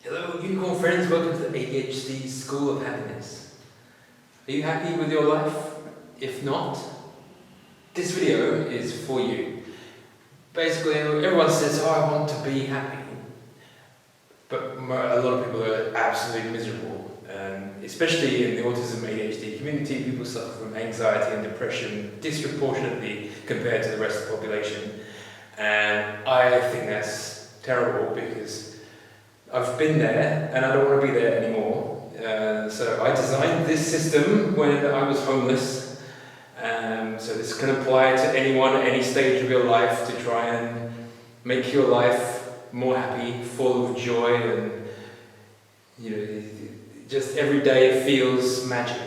Hello Unicorn friends, welcome to the ADHD School of Happiness. Are you happy with your life? If not, this video is for you. Basically, everyone says, oh, I want to be happy. But a lot of people are absolutely miserable. Especially in the autism ADHD community, people suffer from anxiety and depression disproportionately compared to the rest of the population. And I think that's terrible because I've been there and I don't want to be there anymore. So I designed this system when I was homeless. So this can apply to anyone at any stage of your life to try and make your life more happy, full of joy, and just every day feels magic.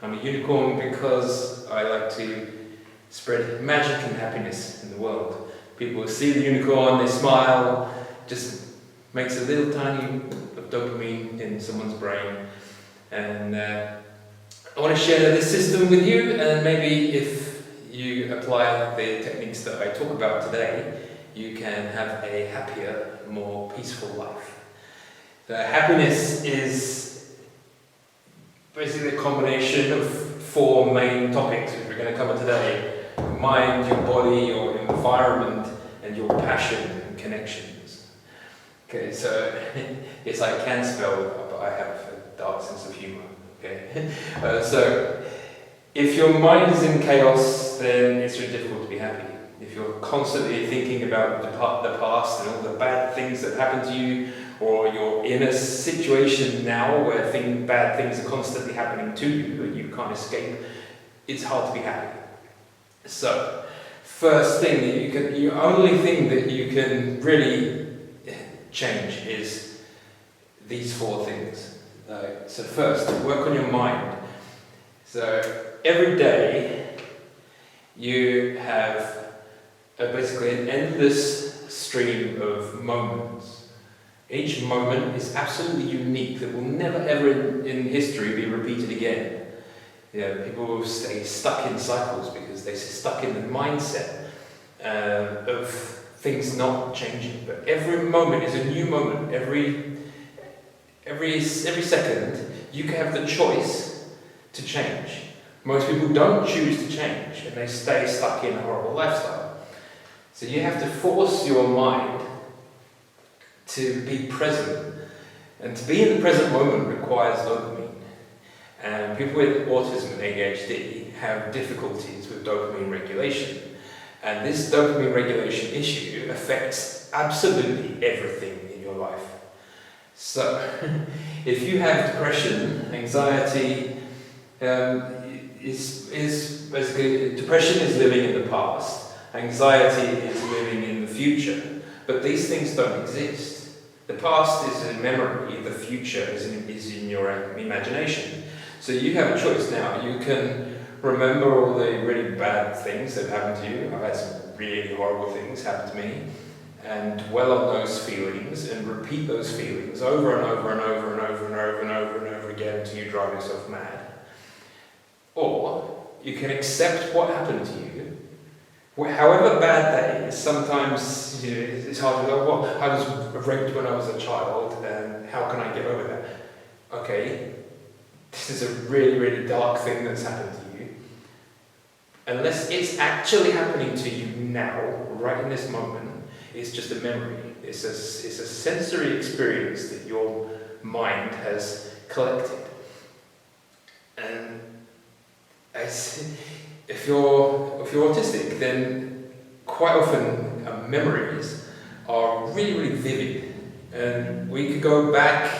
I'm a unicorn because I like to spread magic and happiness in the world. People see the unicorn, they smile, just makes a little tiny of dopamine in someone's brain. And I want to share this system with you, and maybe if you apply the techniques that I talk about today, you can have a happier, more peaceful life. Happiness is basically a combination of four main topics which we're going to cover today: your mind, your body, your environment, and your passion and connections. Okay, so yes, I can spell, but I have a dark sense of humor. Okay, so if your mind is in chaos, then it's really difficult to be happy. If you're constantly thinking about the past and all the bad things that happened to you, or you're in a situation now where bad things are constantly happening to you and you can't escape, it's hard to be happy. So, first thing the only thing that you can really change is these four things. So first, work on your mind. So every day you have basically an endless stream of moments. Each moment is absolutely unique, that will never ever in history be repeated again. People will stay stuck in cycles because they're stuck in the mindset of things not changing. But every moment is a new moment. Every second you can have the choice to change. Most people don't choose to change and they stay stuck in a horrible lifestyle. So you have to force your mind to be present, and to be in the present moment requires dopamine. And people with autism and ADHD have difficulties with dopamine regulation, and this dopamine regulation issue affects absolutely everything in your life. So if you have depression, anxiety, is basically, depression is living in the past, anxiety is living in the future, but these things don't exist. The past is a memory, the future is in your imagination. So you have a choice now. You can remember all the really bad things that happened to you. I've had some really horrible things happen to me, and dwell on those feelings and repeat those feelings over and over and over and over and over and over and over again until you drive yourself mad. Or you can accept what happened to you, however bad that is. Sometimes it's hard to go, well, I was raped when I was a child, and how can I get over that? Okay, this is a really, really dark thing that's happened to you. Unless it's actually happening to you now, right in this moment, it's just a memory. It's a sensory experience that your mind has collected. And if you're autistic, then quite often memories are really, really vivid. And we could go back,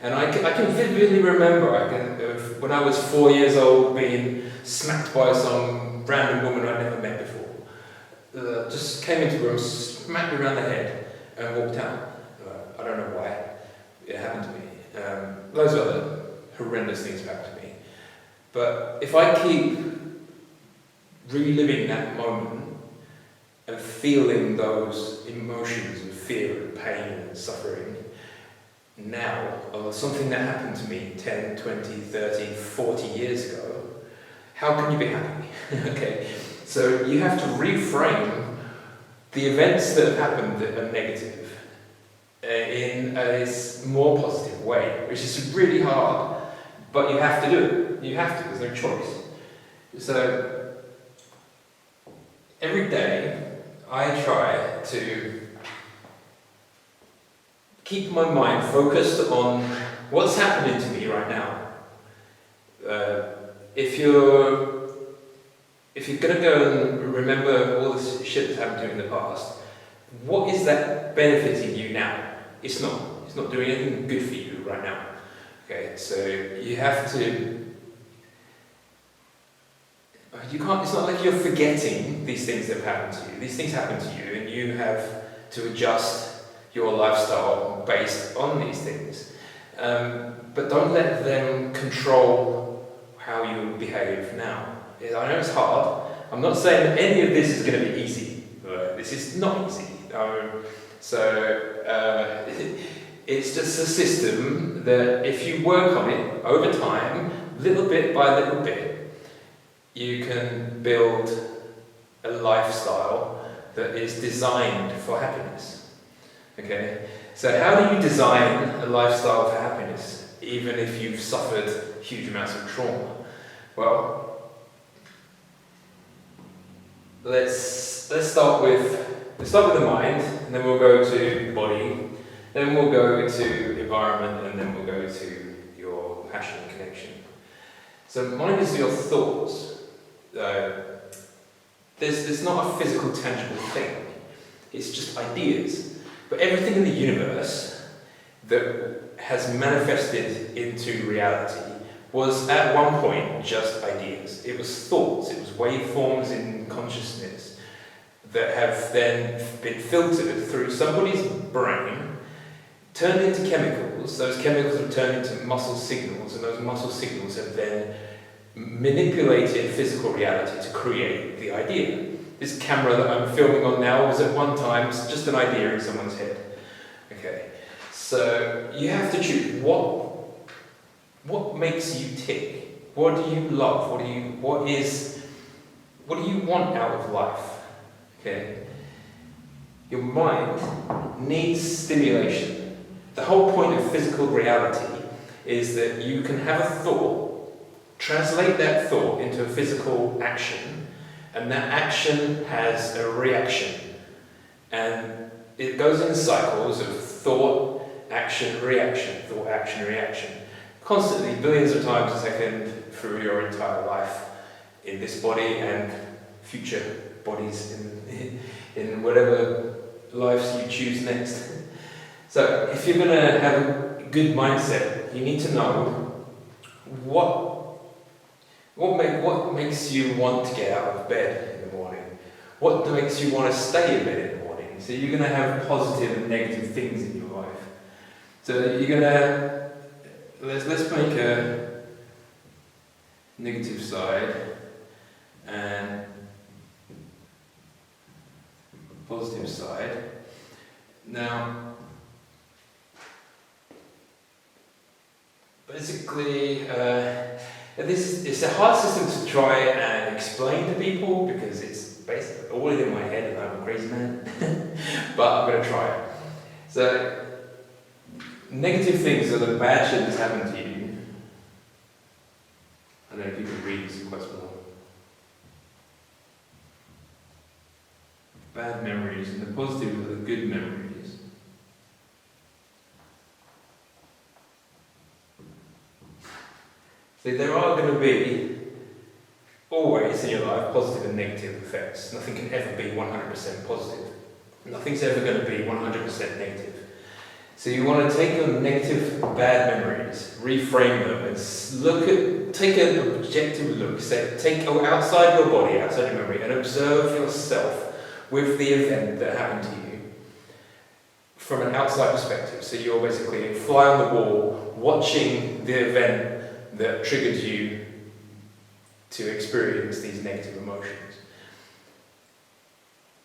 and I can vividly remember when I was 4 years old being smacked by some random woman I'd never met before. Just came into the room, smacked me around the head, and walked out. I don't know why. It happened to me. Loads of other horrendous things have happened to me. But if I keep reliving that moment and feeling those emotions of fear and pain and suffering now, or something that happened to me 10, 20, 30, 40 years ago, how can you be happy? Okay, so you have to reframe the events that have happened that are negative. in a more positive way, which is really hard, but you have to do it. You have to, there's no choice. So every day I try to keep my mind focused on what's happening to me right now. If you're going to go and remember all this shit that's happened to you in the past, what is that benefiting you now? It's not. It's not doing anything good for you right now. Okay, so you have to. You can't. It's not like you're forgetting these things that have happened to you. These things happen to you, and you have to adjust your lifestyle based on these things. But don't let them control how you behave now. I know it's hard. I'm not saying that any of this is going to be easy. This is not easy. It's just a system that if you work on it over time, little bit by little bit, you can build a lifestyle that is designed for happiness. Okay? So how do you design a lifestyle for happiness, even if you've suffered huge amounts of trauma? Well, let's start with the mind, and then we'll go to body, then we'll go to environment, and then we'll go to your passion and connection. So mind is your thoughts. There's not a physical, tangible thing. It's just ideas. But everything in the universe that has manifested into reality was at one point just ideas. It was thoughts, it was waveforms in consciousness that have then been filtered through somebody's brain, turned into chemicals. Those chemicals have turned into muscle signals, and those muscle signals have then manipulated physical reality to create the idea. This camera that I'm filming on now was at one time just an idea in someone's head. Okay, so you have to choose what makes you tick. What do you love? What do you want out of life? Okay, your mind needs stimulation. The whole point of physical reality is that you can have a thought, translate that thought into a physical action, and that action has a reaction. And it goes in cycles of thought, action, reaction, thought, action, reaction. Constantly, billions of times a second through your entire life, in this body and future bodies in whatever lives you choose next. So if you're going to have a good mindset, you need to know what makes you want to get out of bed in the morning? What makes you want to stay in bed in the morning? So you're going to have positive and negative things in your life. So you're going to, let's make a negative side and a positive side. Now, basically, it's a hard system to try and explain to people because it's basically all in my head and I'm a crazy man. But I'm going to try it. So, negative things are the bad shit that's happened to you. I don't know if you can read this quite small. Bad memories, and the positive are the good memories. So there are going to be, always in your life, positive and negative effects. Nothing can ever be 100% positive. Nothing's ever going to be 100% negative. So you want to take your negative, bad memories, reframe them, and take an objective look. Take outside your body, outside your memory, and observe yourself with the event that happened to you from an outside perspective. So you're basically a fly on the wall, watching the event that triggered you to experience these negative emotions.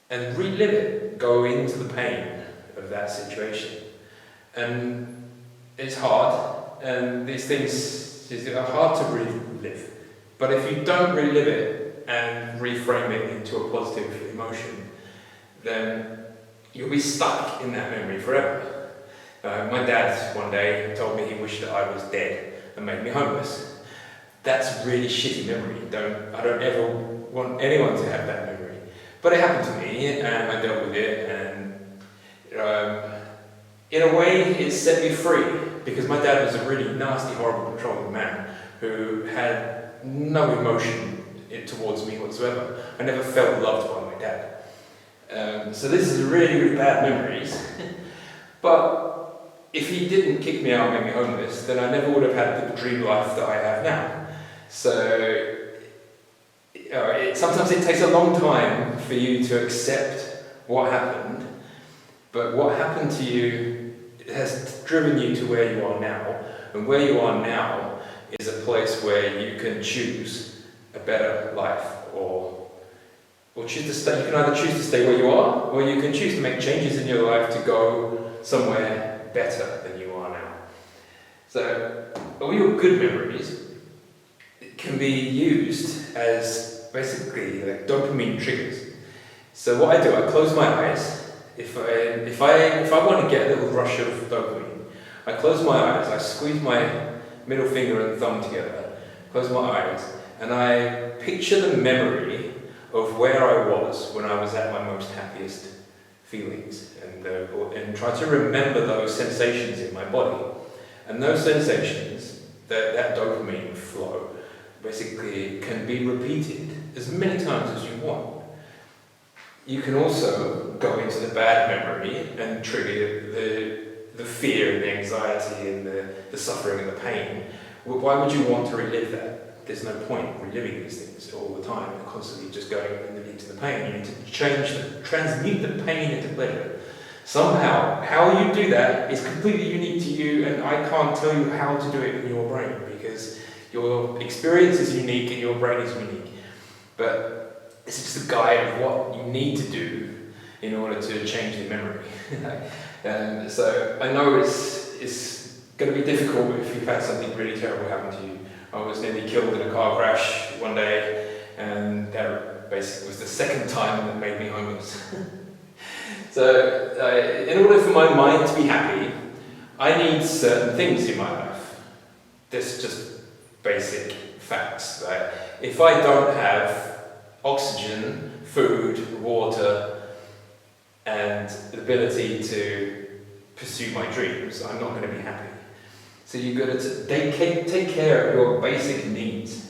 And relive it, go into the pain of that situation. And it's hard, and these things are hard to relive. But if you don't relive it and reframe it into a positive emotion, then you'll be stuck in that memory forever. My dad one day told me he wished that I was dead and made me homeless. That's a really shitty memory. I don't ever want anyone to have that memory. But it happened to me, and I dealt with it, and in a way it set me free, because my dad was a really nasty, horrible, controlling man who had no emotion towards me whatsoever. I never felt loved by my dad. So this is really, really bad memories. But if he didn't kick me out and make me homeless, then I never would have had the dream life that I have now. So sometimes it takes a long time for you to accept what happened, but what happened to you has driven you to where you are now, and where you are now is a place where you can choose a better life, or choose to stay. You can either choose to stay where you are, or you can choose to make changes in your life to go somewhere better than you are now. So all your good memories can be used as basically like dopamine triggers. So what I do, I close my eyes. If I want to get a little rush of dopamine, I close my eyes, I squeeze my middle finger and thumb together, close my eyes, and I picture the memory of where I was when I was at my most happiest feelings, and try to remember those sensations in my body. And those sensations, that dopamine flow, basically can be repeated as many times as you want. You can also go into the bad memory and trigger the fear and the anxiety and the suffering and the pain. Why would you want to relive that? There's no point reliving these things all the time, constantly just going into the pain. You need to transmute the pain into pleasure. Somehow, how you do that is completely unique to you, and I can't tell you how to do it in your brain, because your experience is unique and your brain is unique. But it's just a guide of what you need to do in order to change the memory. And so I know it's going to be difficult if you've had something really terrible happen to you. I was nearly killed in a car crash one day, and that basically was the second time that made me homeless. So in order for my mind to be happy, I need certain things in my life. That's just basic facts. If I don't have oxygen, food, water, and the ability to pursue my dreams, I'm not going to be happy. So you've got to take care of your basic needs.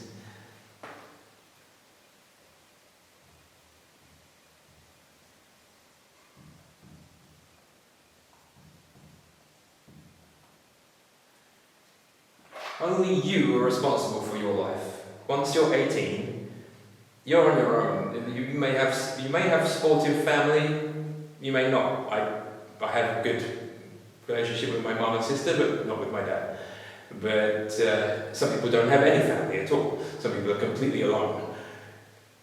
Only you are responsible for your life. Once you're 18, you're on your own. You may have supportive family, you may not. I have a good relationship with my mum and sister, but not with my dad. But some people don't have any family at all. Some people are completely alone.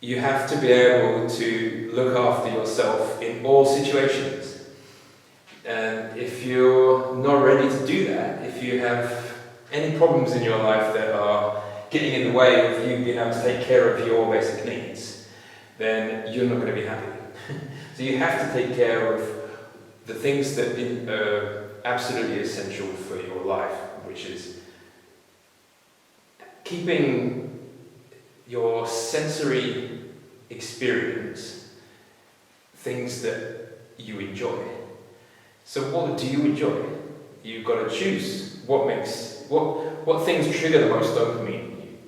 You have to be able to look after yourself in all situations. And if you're not ready to do that, if you have any problems in your life that are getting in the way of you being able to take care of your basic needs, then you're not going to be happy. So you have to take care of the things that are absolutely essential for your life, which is keeping your sensory experience, things that you enjoy. So what do you enjoy? You've got to choose what things trigger the most dopamine in you.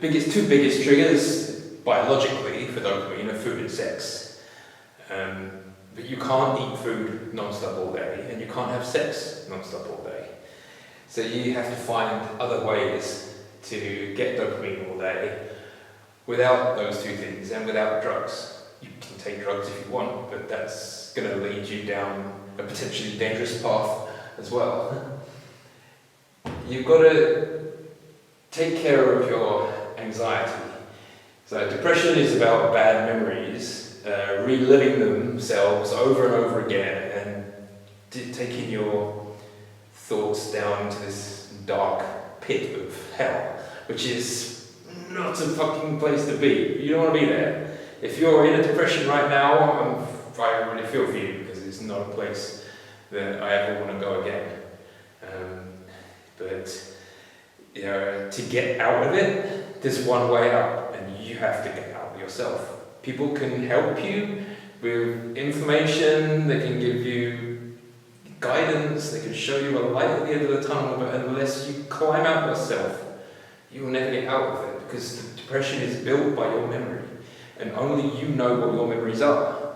The two biggest triggers biologically for dopamine are food and sex. But you can't eat food non-stop all day, and you can't have sex non-stop all day. So you have to find other ways to get dopamine all day without those two things and without drugs. You can take drugs if you want, but that's going to lead you down a potentially dangerous path as well. You've got to take care of your anxiety. So depression is about bad memories, reliving themselves over and over again, and taking your thoughts down into this dark pit of hell, which is not a fucking place to be. You don't want to be there. If you're in a depression right now, I really feel for you, because it's not a place that I ever want to go again. But you know, to get out of it, there's one way out, and you have to get out yourself. People can help you with information, they can give you guidance, they can show you a light at the end of the tunnel, but unless you climb out yourself, you will never get out of it, because the depression is built by your memory, and only you know what your memories are.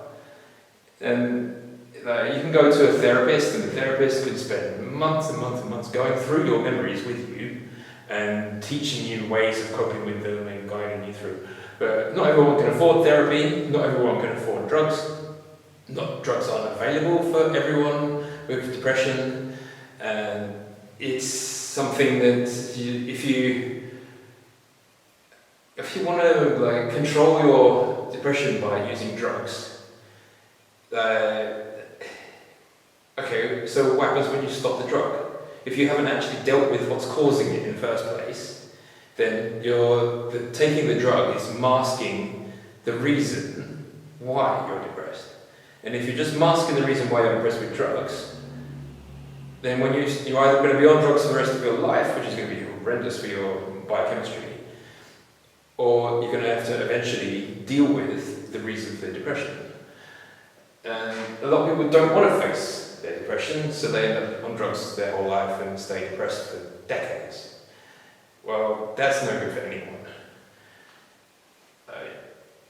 And you can go to a therapist, and the therapist could spend months and months and months going through your memories with you and teaching you ways of coping with them and guiding you through. But not everyone can afford therapy, not everyone can afford drugs. Drugs aren't available for everyone with depression, and it's something that if you want to control your depression by using drugs, okay, so what happens when you stop the drug? If you haven't actually dealt with what's causing it in the first place, then taking the drug is masking the reason why you're depressed. And if you're just masking the reason why you're depressed with drugs, then when you're either going to be on drugs for the rest of your life, which is going to be horrendous for your biochemistry, or you're going to have to eventually deal with the reason for the depression. And a lot of people don't want to face their depression, so they end up on drugs their whole life and stay depressed for decades. Well, that's no good for anyone.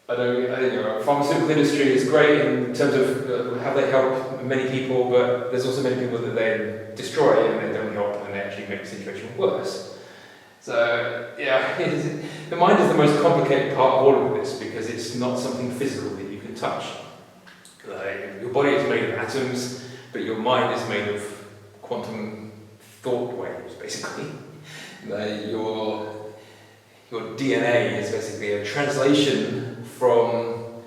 I know pharmaceutical industry is great in terms of how they help many people, but there's also many people that they destroy and they don't help, and they actually make the situation worse. So yeah, the mind is the most complicated part of all of this, because it's not something physical that you can touch. Your body is made of atoms, but your mind is made of quantum thought waves, basically. Your DNA is basically a translation from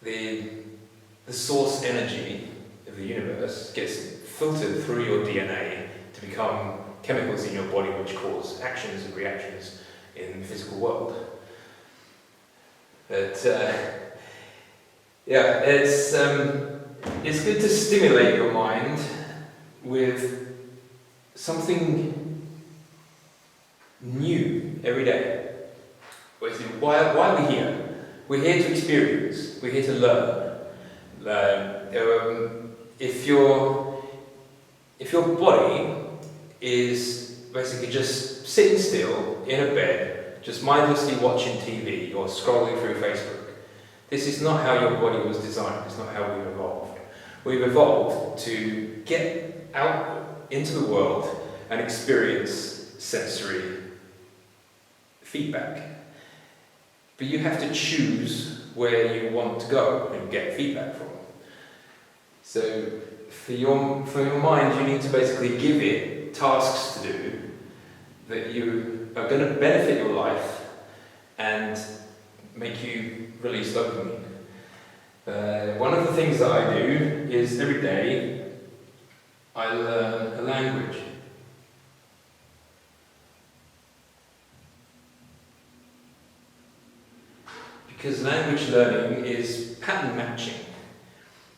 the source energy of the universe, gets filtered through your DNA to become chemicals in your body which cause actions and reactions in the physical world. But yeah, it's good to stimulate your mind with something new every day. Why are we here? We're here to experience. We're here to learn. If your body is basically just sitting still in a bed, just mindlessly watching TV or scrolling through Facebook, this is not how your body was designed. It's not how we've evolved. We've evolved to get out into the world and experience sensory feedback. But you have to choose where you want to go and get feedback from. So for your mind, you need to basically give it tasks to do that you are going to benefit your life and make you release dopamine. One of the things that I do is every day I learn a language. Because language learning is pattern matching.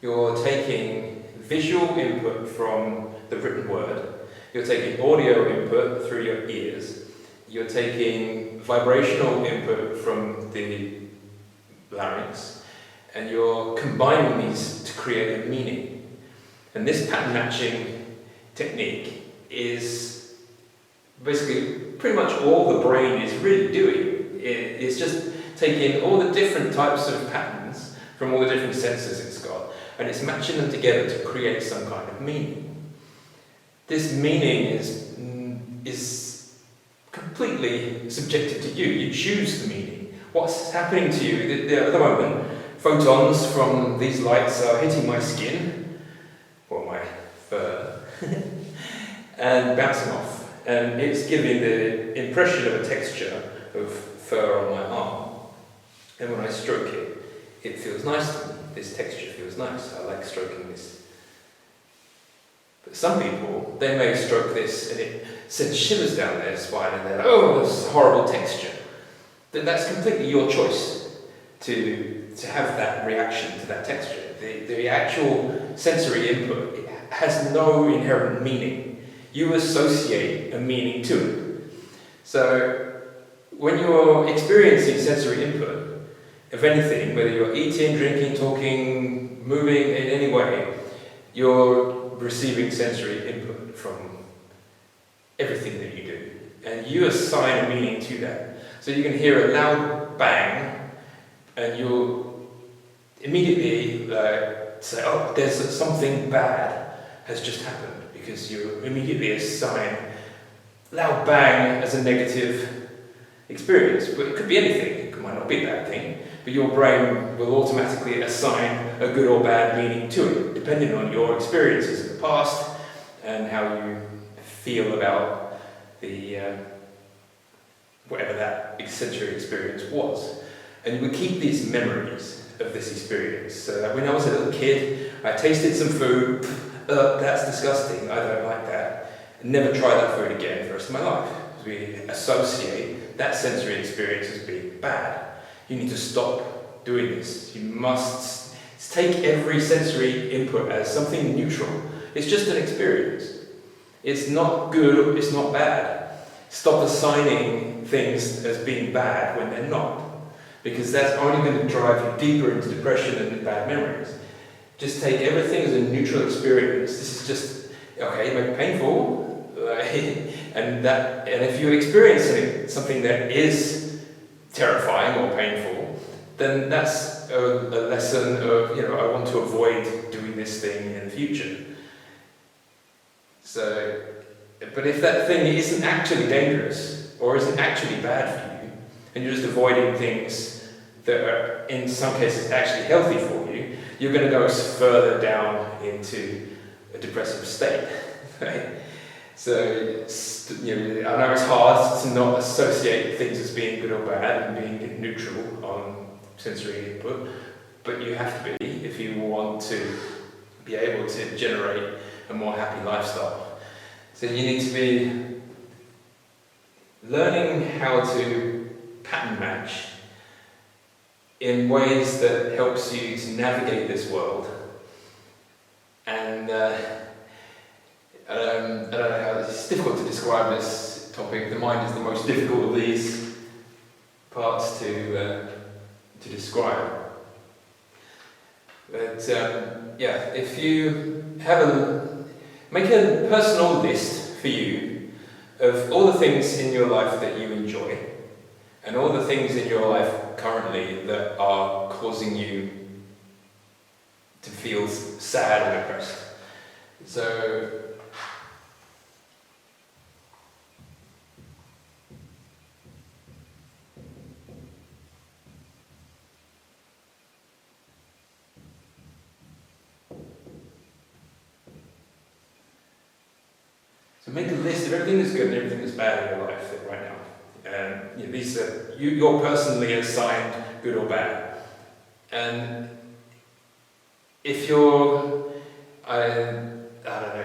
You're taking visual input from the written word, you're taking audio input through your ears, you're taking vibrational input from the larynx, and you're combining these to create a meaning. And this pattern matching technique is basically pretty much all the brain is really doing. It's just taking all the different types of patterns from all the different senses it's got, and it's matching them together to create some kind of meaning. This meaning is completely subjective to you. You choose the meaning. What's happening to you at the moment? Photons from these lights are hitting my skin, or my fur, and bouncing off. And it's giving the impression of a texture of fur on my arm. And when I stroke it, it feels nice to me. This texture feels nice. I like stroking this. But some people, they may stroke this and it sends shivers down their spine and they're like, oh, this is a horrible texture. Then that's completely your choice to have that reaction to that texture. The actual sensory input, it has no inherent meaning. You associate a meaning to it. So when you're experiencing sensory input, if anything, whether you're eating, drinking, talking, moving in any way, you're receiving sensory input from everything that you do. And you assign a meaning to that. So you can hear a loud bang, and you'll immediately say, oh, there's something bad has just happened, because you immediately assign loud bang as a negative experience. But it could be anything, it might not be a bad thing, but your brain will automatically assign a good or bad meaning to it, depending on your experiences in the past and how you feel about the whatever that sensory experience was. And you would keep these memories of this experience. So that when I was a little kid, I tasted some food, that's disgusting, I don't like that. Never try that food again for the rest of my life. Because we associate that sensory experience as being bad. You need to stop doing this. You must take every sensory input as something neutral. It's just an experience. It's not good, it's not bad. Stop assigning things as being bad when they're not. Because that's only going to drive you deeper into depression and bad memories. Just take everything as a neutral experience. This is just, okay, it may be painful, and if you experience something that is terrifying or painful, then that's a lesson of, I want to avoid doing this thing in the future. So, but if that thing isn't actually dangerous, or isn't actually bad for you, and you're just avoiding things that are, in some cases, actually healthy for you, you're going to go further down into a depressive state, right? So, I know it's hard to not associate things as being good or bad and being neutral on sensory input, but you have to be if you want to be able to generate a more happy lifestyle. So you need to be learning how to pattern match in ways that helps you to navigate this world. And I don't know how it's difficult to describe this topic. The mind is the most difficult of these parts to describe. But if you make a personal list for you of all the things in your life that you enjoy, and all the things in your life currently that are causing you to feel sad and depressed. So make a list of everything that's good and everything that's bad in your life right now. These are you're personally assigned good or bad. And if you're, I don't know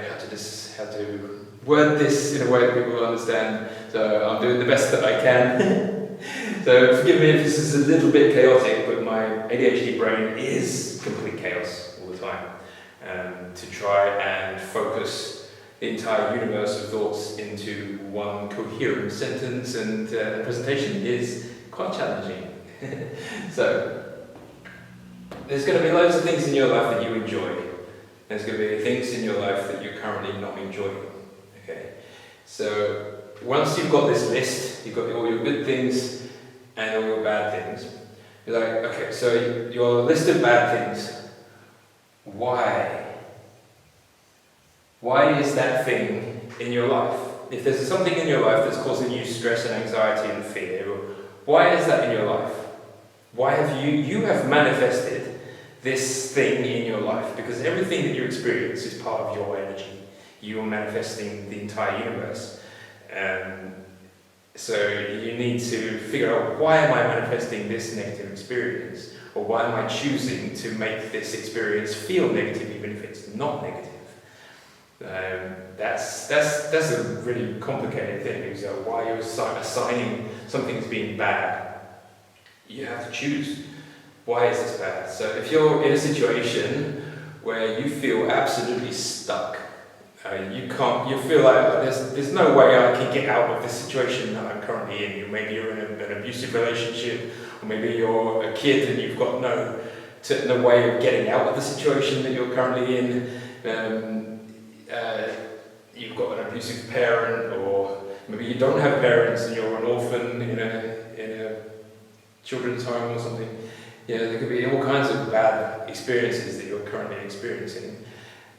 how to word this in a way that people will understand. So I'm doing the best that I can. So forgive me if this is a little bit chaotic, but my ADHD brain is complete chaos all the time. To try and focus the entire universe of thoughts into one coherent sentence and presentation is quite challenging. So, there's going to be loads of things in your life that you enjoy. There's going to be things in your life that you're currently not enjoying. Okay? So, once you've got this list, you've got all your good things and all your bad things, you're like, okay, so your list of bad things, why? Why is that thing in your life? If there's something in your life that's causing you stress and anxiety and fear, why is that in your life? Why have you have manifested this thing in your life? Because everything that you experience is part of your energy. You are manifesting the entire universe. So you need to figure out, why am I manifesting this negative experience? Or why am I choosing to make this experience feel negative even if it's not negative? That's a really complicated thing, because why you're assigning something as being bad, you have to choose, why is this bad? So if you're in a situation where you feel absolutely stuck. You feel like there's no way I can get out of this situation that I'm currently in. Maybe you're in an abusive relationship, or maybe you're a kid and you've got no way of getting out of the situation that you're currently in. You've got an abusive parent, or maybe you don't have parents and you're an orphan in a children's home or something. There could be all kinds of bad experiences that you're currently experiencing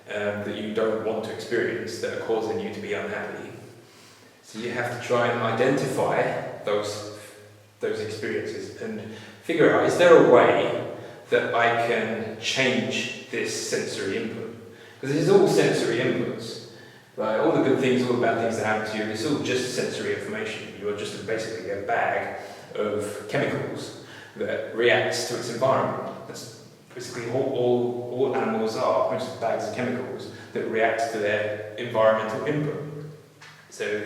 that you don't want to experience, that are causing you to be unhappy. So you have to try and identify those experiences and figure out, is there a way that I can change this sensory input? Because it's all sensory inputs. Like all the good things, all the bad things that happen to you, it's all just sensory information. You're just basically a bag of chemicals that reacts to its environment. That's basically all animals are, just bags of chemicals that react to their environmental input. So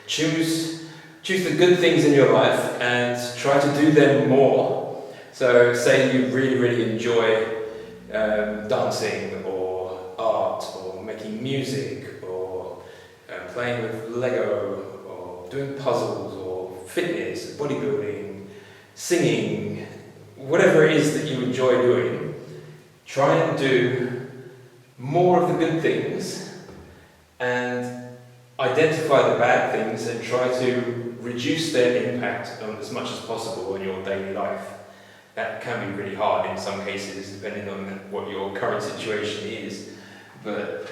choose the good things in your life and try to do them more. So say you really, really enjoy dancing or art or making music or playing with Lego or doing puzzles or fitness, bodybuilding, singing, whatever it is that you enjoy doing. Try and do more of the good things and identify the bad things and try to reduce their impact as much as possible on your daily life. That can be really hard in some cases, depending on what your current situation is. But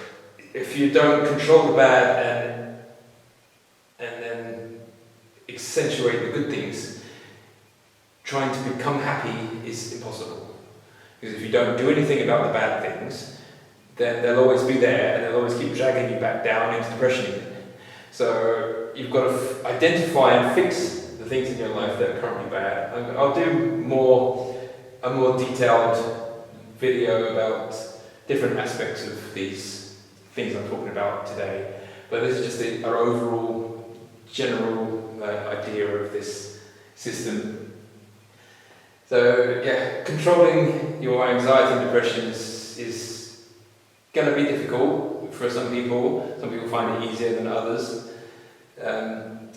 if you don't control the bad and then accentuate the good things, trying to become happy is impossible. Because if you don't do anything about the bad things, then they'll always be there and they'll always keep dragging you back down into depression again. So you've got to identify and fix the things in your life that are currently bad. I'll do a more detailed video about different aspects of these things I'm talking about today. But this is just our overall general idea of this system. So controlling your anxiety and depression is going to be difficult for some people. Some people find it easier than others. The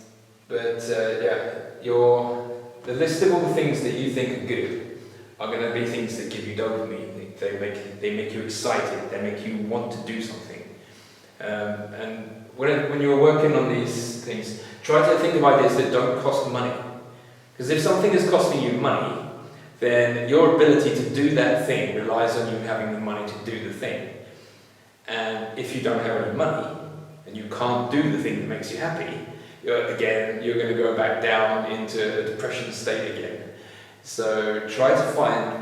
list of all the things that you think are good are going to be things that give you dopamine. They make you excited. They make you want to do something. And when you're working on these things, try to think of ideas that don't cost money. Because if something is costing you money, then your ability to do that thing relies on you having the money to do the thing. And if you don't have any money, and you can't do the thing that makes you happy, you're going to go back down into a depression state again. So try to find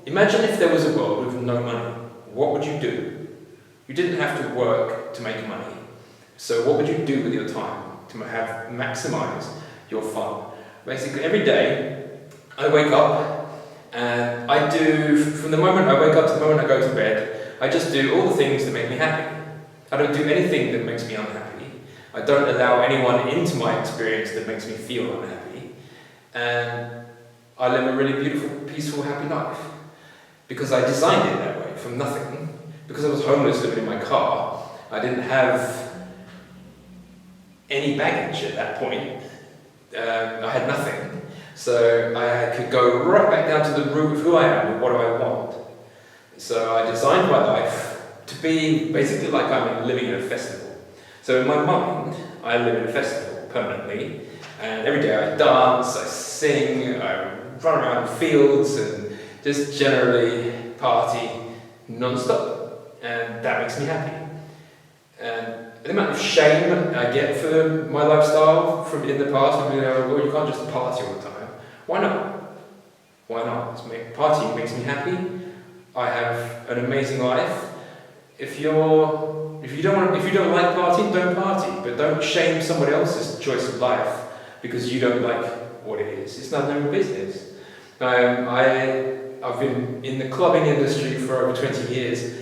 imagine if there was a world with no money, what would you do? You didn't have to work to make money. So what would you do with your time to maximize your fun? Basically every day I wake up and I do, from the moment I wake up to the moment I go to bed, I just do all the things that make me happy. I don't do anything that makes me unhappy. I don't allow anyone into my experience that makes me feel unhappy. And I live a really beautiful, peaceful, happy life. Because I designed it that way, from nothing. Because I was homeless living in my car, I didn't have any baggage at that point. I had nothing. So I could go right back down to the root of who I am and what do I want. So I designed my life to be basically like I'm living in a festival. So in my mind, I live in a festival permanently, and every day I dance, I sing, I run around fields and just generally party non-stop, and that makes me happy. And the amount of shame I get for my lifestyle from in the past, well, you can't just party all the time. Why not? Why not? Partying makes me happy. I have an amazing life. If you don't like partying, don't party. But don't shame somebody else's choice of life because you don't like what it is. It's none of your business. I've been in the clubbing industry for over 20 years,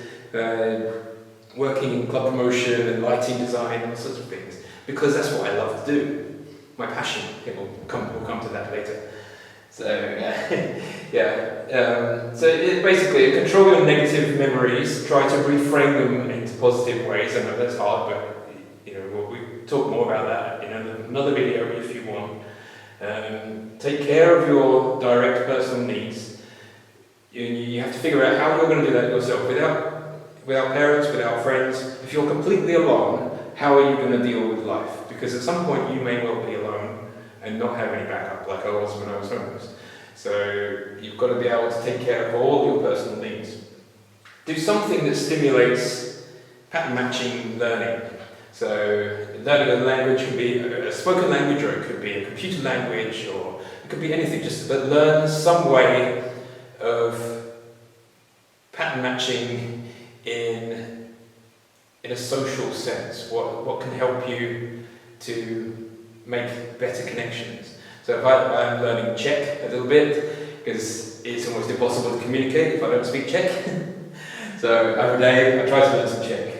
working in club promotion and lighting design and all sorts of things, because that's what I love to do. My passion. We'll come to that later. So Basically, control your negative memories, try to reframe them into positive ways. I know that's hard, but we talk more about that in another video if you want. Take care of your direct personal needs. You have to figure out how you're going to do that yourself without parents, without friends. If you're completely alone, how are you going to deal with life? Because at some point you may well be alone and not have any backup, like I was when I was homeless. So you've got to be able to take care of all your personal needs. Do something that stimulates pattern matching learning. So learning a language could be a spoken language, or it could be a computer language, or it could be anything. Just learn some way of pattern matching in a social sense. What can help you to make better connections? So if I'm learning Czech a little bit, because it's almost impossible to communicate if I don't speak Czech. So every day I try to learn some Czech.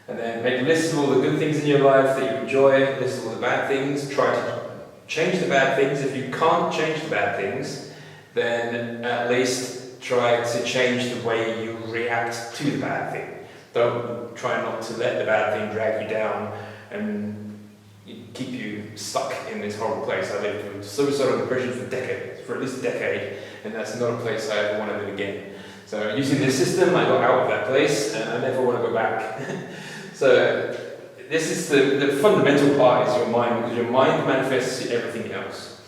And then make a list of all the good things in your life that you enjoy, list of all the bad things, try to change the bad things. If you can't change the bad things, then at least try to change the way you react to the bad thing. Don't try not to let the bad thing drag you down and keep you stuck in this horrible place. I lived with suicidal depression for at least a decade, and that's not a place I ever want to live again. So using this system, I got out of that place, and I never want to go back. So this is the fundamental part is your mind, because your mind manifests everything else.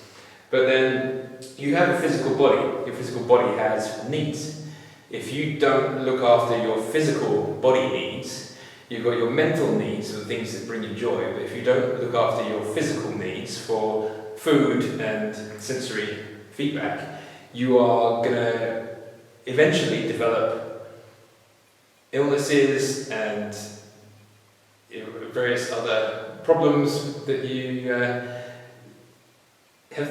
But then you have a physical body. Your physical body has needs. If you don't look after your physical body needs, you've got your mental needs for the things that bring you joy. But if you don't look after your physical needs for food and sensory feedback, you are going to eventually develop illnesses and various other problems that you have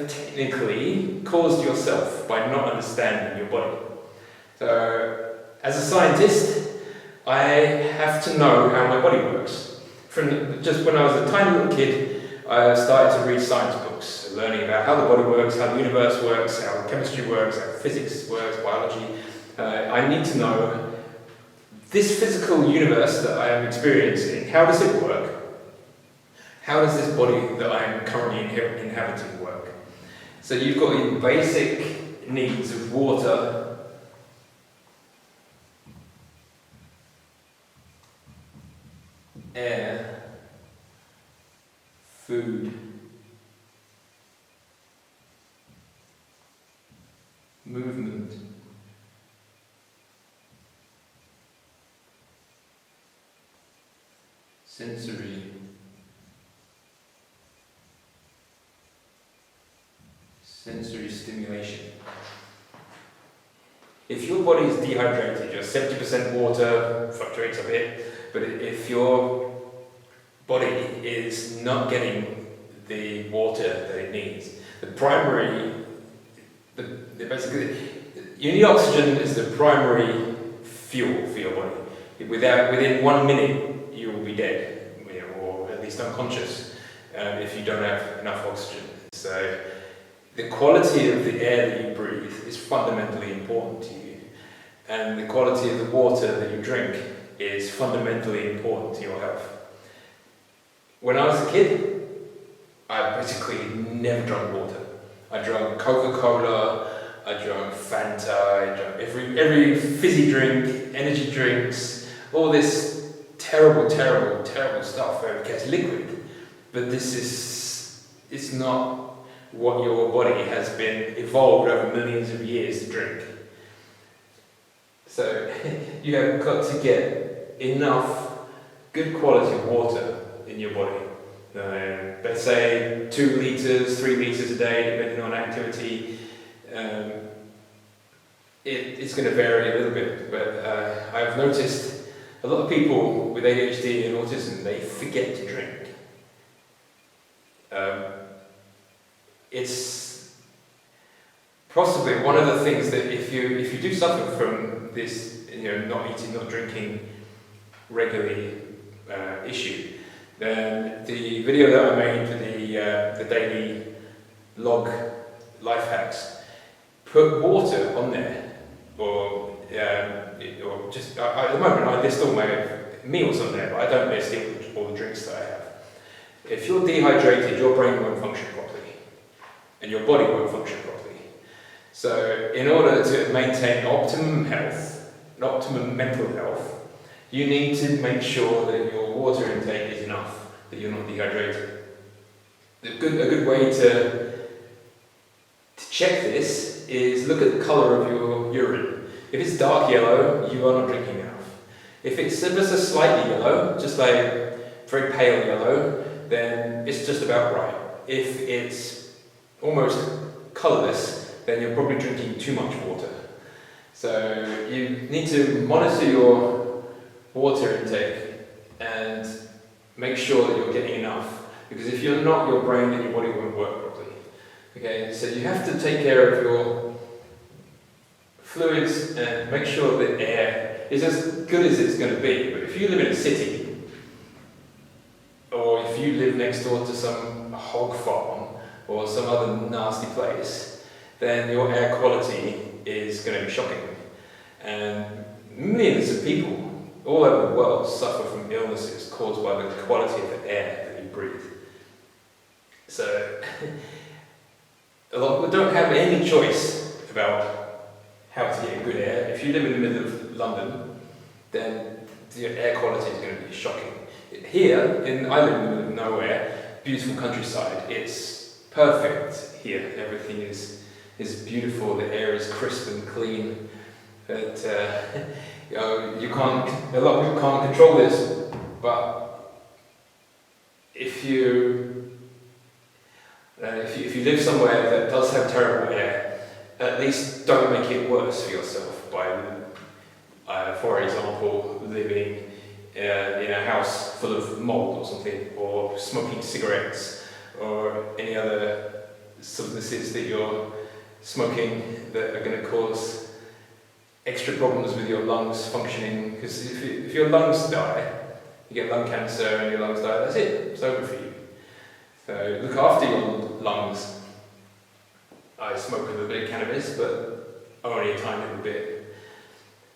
technically caused yourself by not understanding your body. So, as a scientist, I have to know how my body works. From just when I was a tiny little kid, I started to read science books, learning about how the body works, how the universe works, how chemistry works, how physics works, biology. I need to know this physical universe that I am experiencing, how does it work? How does this body that I am currently inhabiting work? So you've got your basic needs of water, air, food, movement, sensory, stimulation. If your body is dehydrated, you're 70% water, fluctuates a bit, but if your body is not getting the water that it needs, basically, you need oxygen as the primary fuel for your body. Within 1 minute, you will be dead, or at least unconscious, if you don't have enough oxygen. So the quality of the air that you breathe is fundamentally important to you, and the quality of the water that you drink is fundamentally important to your health. When I was a kid, I basically never drank water. I drank Coca-Cola, I drank Fanta, I drank every fizzy drink, energy drinks, all this terrible stuff where it gets liquid. But it's not what your body has been evolved over millions of years to drink. So you have got to get enough good quality water in your body. Let's say 2 litres, 3 litres a day, depending on activity. It's going to vary a little bit, but I've noticed a lot of people with ADHD and autism, they forget to drink. It's possibly one of the things that if you do suffer from this, not eating, not drinking regularly issue, then the video that I made for the daily log life hacks put water on there, or just at the moment I list all my meals on there, but I don't list all the drinks that I have. If you're dehydrated, your brain won't function properly, and your body won't function properly. So in order to maintain optimum health, and optimum mental health, you need to make sure that your water intake is enough, that you're not dehydrated. A good way to check this is look at the colour of your urine. If it's dark yellow, you are not drinking enough. If it's ever so slightly yellow, just like very pale yellow, then it's just about right. If it's almost colourless, then you're probably drinking too much water. So you need to monitor your water intake and make sure that you're getting enough. Because if you're not, your brain and your body won't work properly. Okay, so you have to take care of your fluids and make sure that air is as good as it's going to be. But if you live in a city, or if you live next door to some hog farm or some other nasty place, then your air quality is going to be shocking. And millions of people all over the world suffer from illnesses caused by the quality of the air that you breathe. So, a lot of people don't have any choice about how to get good air. If you live in the middle of London, then the air quality is going to be shocking. Here, I live in the middle of nowhere, beautiful countryside. It's perfect here. Everything is beautiful. The air is crisp and clean. But you can't. A lot of people can't control this. But if you live somewhere that does have terrible air, at least don't make it worse for yourself by, for example, living in a house full of mold or something, or smoking cigarettes, or any other substances that you're smoking that are going to cause extra problems with your lungs functioning. Because if your lungs die, you get lung cancer and your lungs die, that's it, it's over for you. So look after your lungs. I smoke a little bit of cannabis, but only a tiny little bit.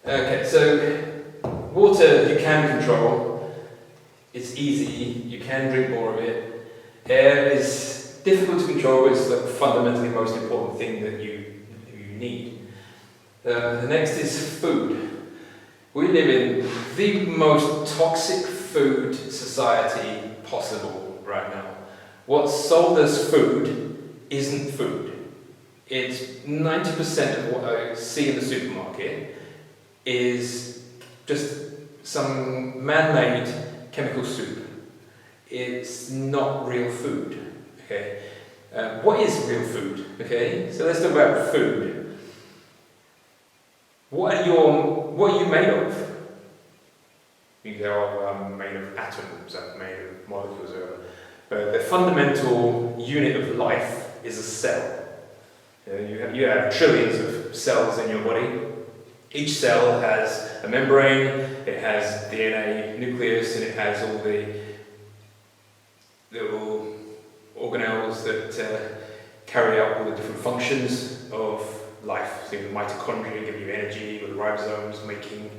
Okay, so water you can control. It's easy, you can drink more of it. Air is difficult to control, it's the fundamentally most important thing that you need. The next is food. We live in the most toxic food society possible right now. What's sold as food isn't food. It's 90% of what I see in the supermarket is just some man-made chemical soup. It's not real food. Okay. What is real food? Okay. So let's talk about food. What are you made of? You go, I'm made of atoms. I'm made of molecules. But the fundamental unit of life is a cell. You have trillions of cells in your body. Each cell has a membrane, it has DNA nucleus, and it has all the little organelles that carry out all the different functions of life. So the mitochondria give you energy, with the ribosomes making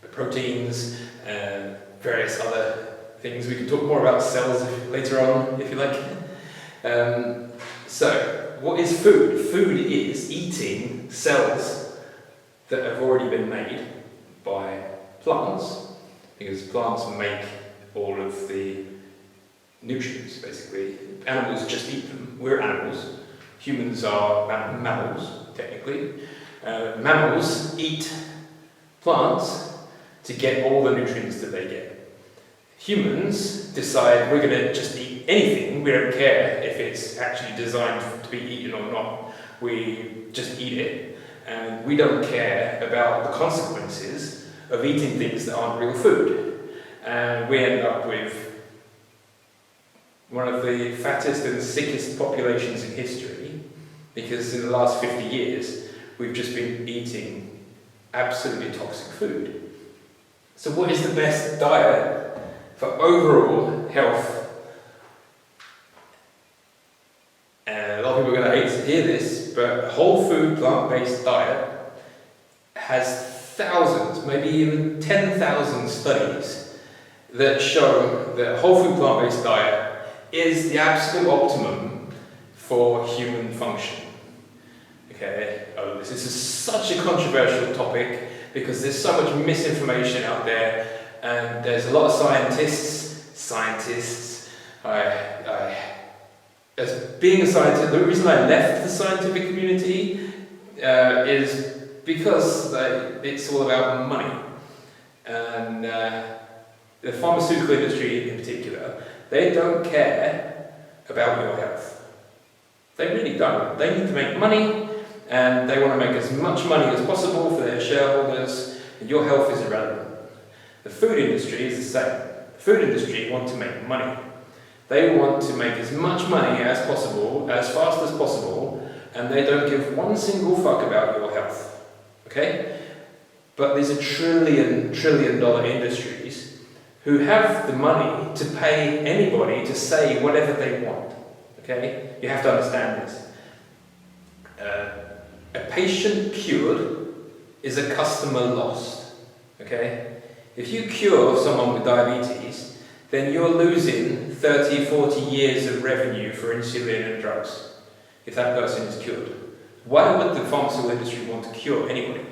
the proteins, and various other things. We can talk more about cells later on, if you like. So, what is food? Food is eating cells that have already been made by plants, because plants make all of the nutrients, basically. Animals just eat them. We're animals. Humans are mammals, technically. Mammals eat plants to get all the nutrients that they get. Humans decide we're going to just eat anything. We don't care if it's actually designed to be eaten or not. We just eat it, and we don't care about the consequences of eating things that aren't real food. And we end up with one of the fattest and sickest populations in history, because in the last 50 years we've just been eating absolutely toxic food. So what is the best diet for overall health? And a lot of people are going to hate to hear this, but whole food, plant-based diet has thousands, maybe even 10,000 studies that show that whole food, plant-based diet is the absolute optimum for human function. Okay, this is such a controversial topic because there's so much misinformation out there, and there's a lot of scientists. As being a scientist, the reason I left the scientific community is because it's all about money. And the pharmaceutical industry in particular, they don't care about your health. They really don't. They need to make money, and they want to make as much money as possible for their shareholders, and your health is irrelevant. The food industry is the same. The food industry want to make money. They want to make as much money as possible, as fast as possible, and they don't give one single fuck about your health. Okay? But these are trillion dollar industries who have the money to pay anybody to say whatever they want. Okay? You have to understand this. A patient cured is a customer lost. Okay? If you cure someone with diabetes, then you're losing 30, 40 years of revenue for insulin and drugs if that person is cured. Why would the pharmaceutical industry want to cure anybody?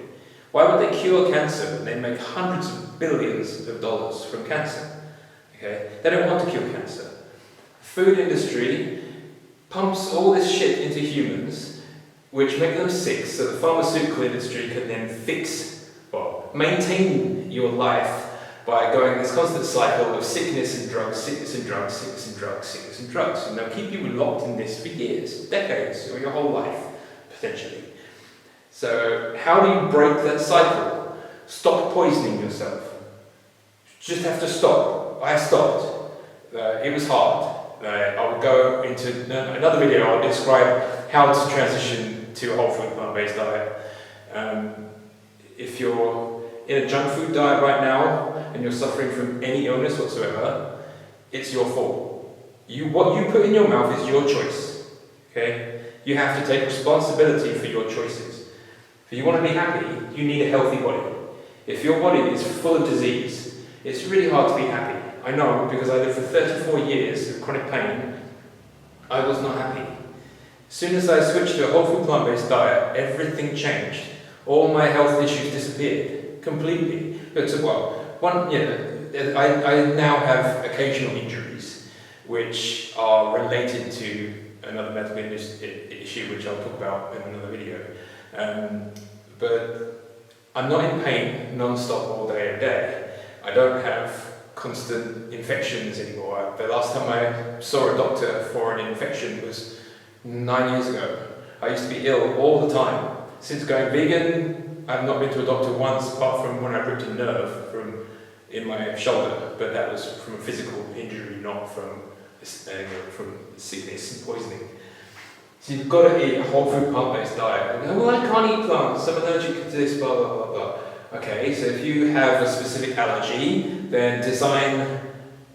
Why would they cure cancer when they make hundreds of billions of dollars from cancer? Okay? They don't want to cure cancer. The food industry pumps all this shit into humans which make them sick, so the pharmaceutical industry can then maintain your life by going this constant cycle of sickness and drugs, sickness and drugs, sickness and drugs, sickness and drugs. And they'll keep you locked in this for years, decades, or your whole life, potentially. So how do you break that cycle? Stop poisoning yourself. You just have to stop. I stopped. It was hard. I will go into another video. I'll describe how to transition to a whole food plant-based diet. If you're in a junk food diet right now and you're suffering from any illness whatsoever, it's your fault. What you put in your mouth is your choice. Okay? You have to take responsibility for your choices. If you want to be happy, you need a healthy body. If your body is full of disease, it's really hard to be happy. I know, because I lived for 34 years of chronic pain, I was not happy. As soon as I switched to a whole food plant-based diet, everything changed. All my health issues disappeared, completely. It took I now have occasional injuries, which are related to another medical issue, which I'll talk about in another video. But I'm not in pain non-stop all day every day. I don't have constant infections anymore. The last time I saw a doctor for an infection was 9 years ago. I used to be ill all the time. Since going vegan, I've not been to a doctor once, apart from when I ripped a nerve in my shoulder, but that was from a physical injury, not from sickness and poisoning. So you've got to eat a whole food plant-based diet. And well, I can't eat plants, I'm allergic to this, blah, blah, blah, blah. Okay, so if you have a specific allergy, then design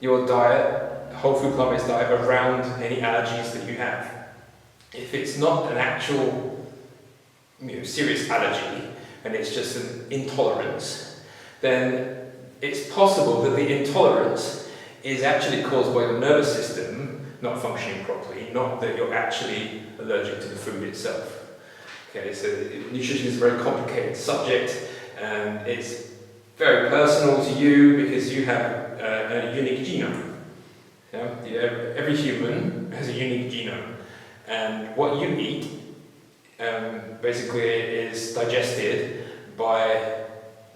your diet, whole food plant-based diet, around any allergies that you have. If it's not an actual serious allergy, and it's just an intolerance, then it's possible that the intolerance is actually caused by your nervous system not functioning properly, not that you're actually allergic to the food itself. Okay, so nutrition is a very complicated subject, and it's very personal to you because you have a unique genome. Every human has a unique genome, and what you eat basically is digested by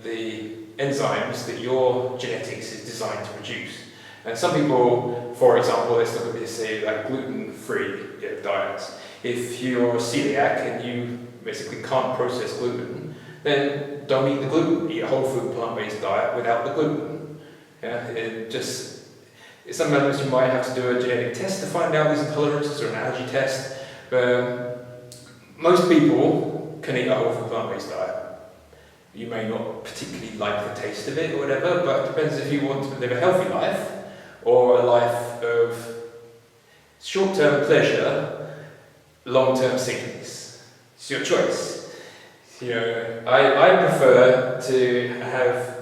the enzymes that your genetics is designed to produce. And some people, for example, let's look at this, say, like gluten-free diets. If you're celiac and you basically can't process gluten, then don't eat the gluten. Eat a whole food plant-based diet without the gluten. Sometimes you might have to do a genetic test to find out these intolerances, or an allergy test. But most people can eat a whole food plant-based diet. You may not particularly like the taste of it or whatever, but it depends if you want to live a healthy life or a life of short-term pleasure, long-term sickness. It's your choice. I prefer to have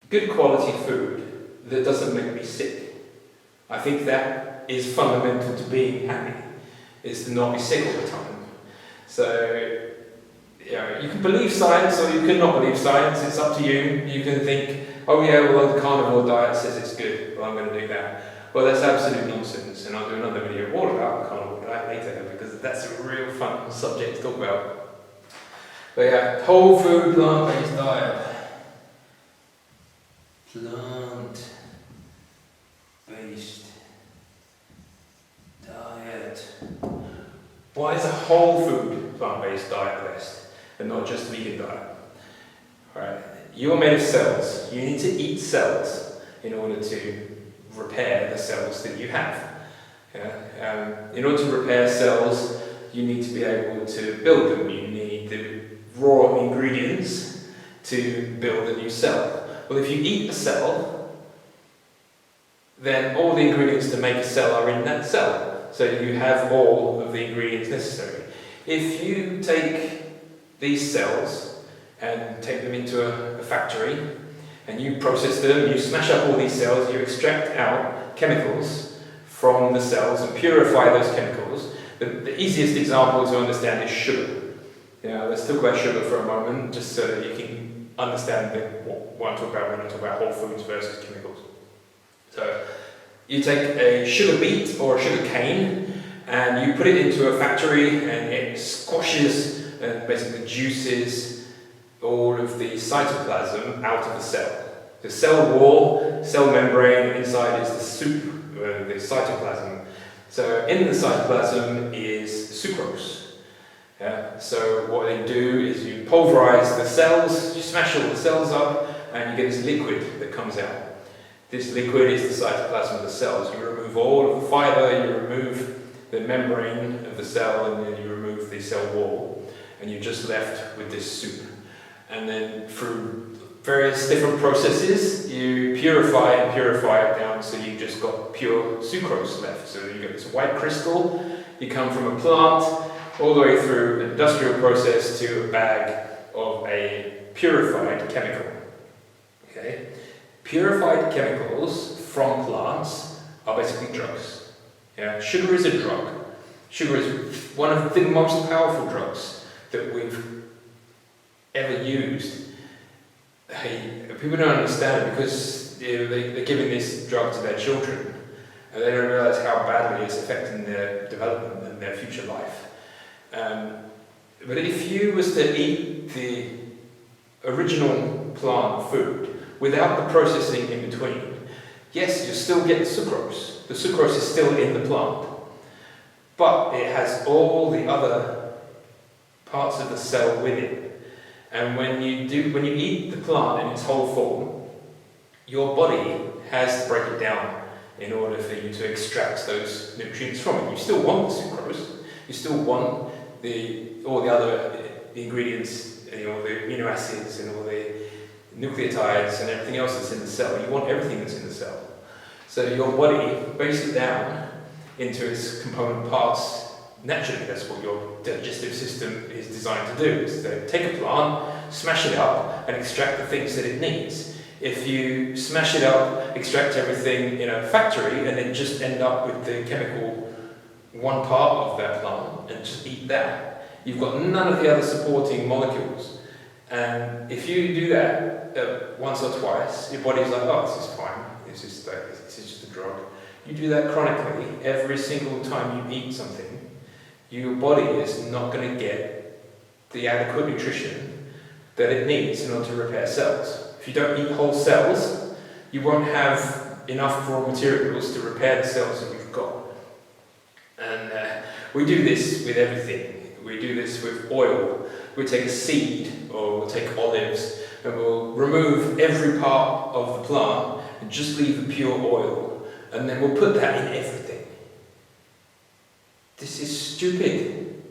good quality food that doesn't make me sick. I think that is fundamental to being happy, is to not be sick all the time. So, you can believe science or you can not believe science, it's up to you. You can think, oh yeah, well the carnivore diet says it's good, well I'm going to do that. Well, that's absolute nonsense, and I'll do another video all about the carnivore diet later, because that's a real fun subject to talk about. But yeah, whole food, plant-based diet. Plant-based diet. Why is a whole food plant-based diet best, and not just vegan diet? Right. You are made of cells. You need to eat cells in order to repair the cells that you have. In order to repair cells, you need to be able to build them. You need the raw ingredients to build a new cell. Well, if you eat a cell, then all the ingredients to make a cell are in that cell. So you have all of the ingredients necessary. If you take these cells and take them into a factory, and you process them, you smash up all these cells, you extract out chemicals from the cells and purify those chemicals. The easiest example to understand is sugar. Let's talk about sugar for a moment, just so that you can understand what I'm talking about when I talk about whole foods versus chemicals. So, you take a sugar beet or a sugar cane, and you put it into a factory, and it squashes and basically juices all of the cytoplasm out of the cell. The cell wall, cell membrane, inside is the soup, the cytoplasm. So in the cytoplasm is sucrose. So what they do is you pulverize the cells, you smash all the cells up, and you get this liquid that comes out. This liquid is the cytoplasm of the cells. You remove all of the fiber, you remove the membrane of the cell, and then you remove the cell wall, and you're just left with this soup. And then through various different processes, you purify it down so you've just got pure sucrose left. So you get this white crystal, you come from a plant, all the way through an industrial process to a bag of a purified chemical. Okay? Purified chemicals from plants are basically drugs. Sugar is a drug. Sugar is one of the most powerful drugs that we've ever used. People don't understand it because they're giving this drug to their children, and they don't realise how badly it's affecting their development and their future life. But if you was to eat the original plant food without the processing in between, yes, you still get the sucrose. The sucrose is still in the plant, but it has all the other parts of the cell with it. And when you eat the plant in its whole form, your body has to break it down in order for you to extract those nutrients from it. You still want the sucrose, you still want all the other ingredients, the amino acids and all the nucleotides and everything else that's in the cell. You want everything that's in the cell. So your body breaks it down into its component parts naturally. That's what your digestive system is designed to do, is to take a plant, smash it up, and extract the things that it needs. If you smash it up, extract everything in a factory, and then just end up with the chemical one part of that plant, and just eat that, you've got none of the other supporting molecules. And if you do that once or twice, your body's like, oh, this is fine, this is just a drug. You do that chronically, every single time you eat something, your body is not going to get the adequate nutrition that it needs in order to repair cells. If you don't eat whole cells, you won't have enough raw materials to repair the cells that you've got. And we do this with everything. We do this with oil. We take a seed, or we'll take olives, and we'll remove every part of the plant and just leave the pure oil, and then we'll put that in everything. This is stupid.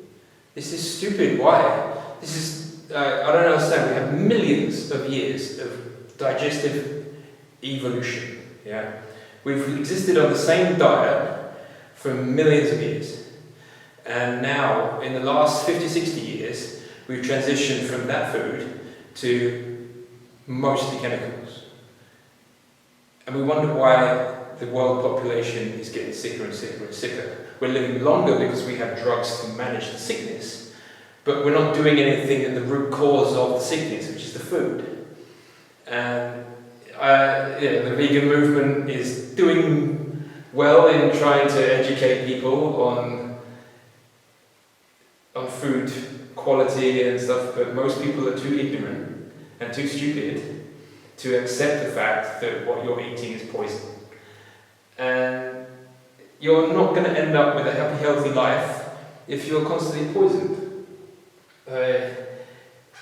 This is stupid. Why? This is, I don't understand. We have millions of years of digestive evolution. We've existed on the same diet for millions of years. And now, in the last 50, 60 years, we've transitioned from that food to mostly chemicals. And we wonder why the world population is getting sicker and sicker and sicker. We're living longer because we have drugs to manage the sickness, but we're not doing anything at the root cause of the sickness, which is the food. And the vegan movement is doing well in trying to educate people on food quality and stuff, but most people are too ignorant and too stupid to accept the fact that what you're eating is poison. And you're not going to end up with a happy, healthy life if you're constantly poisoned.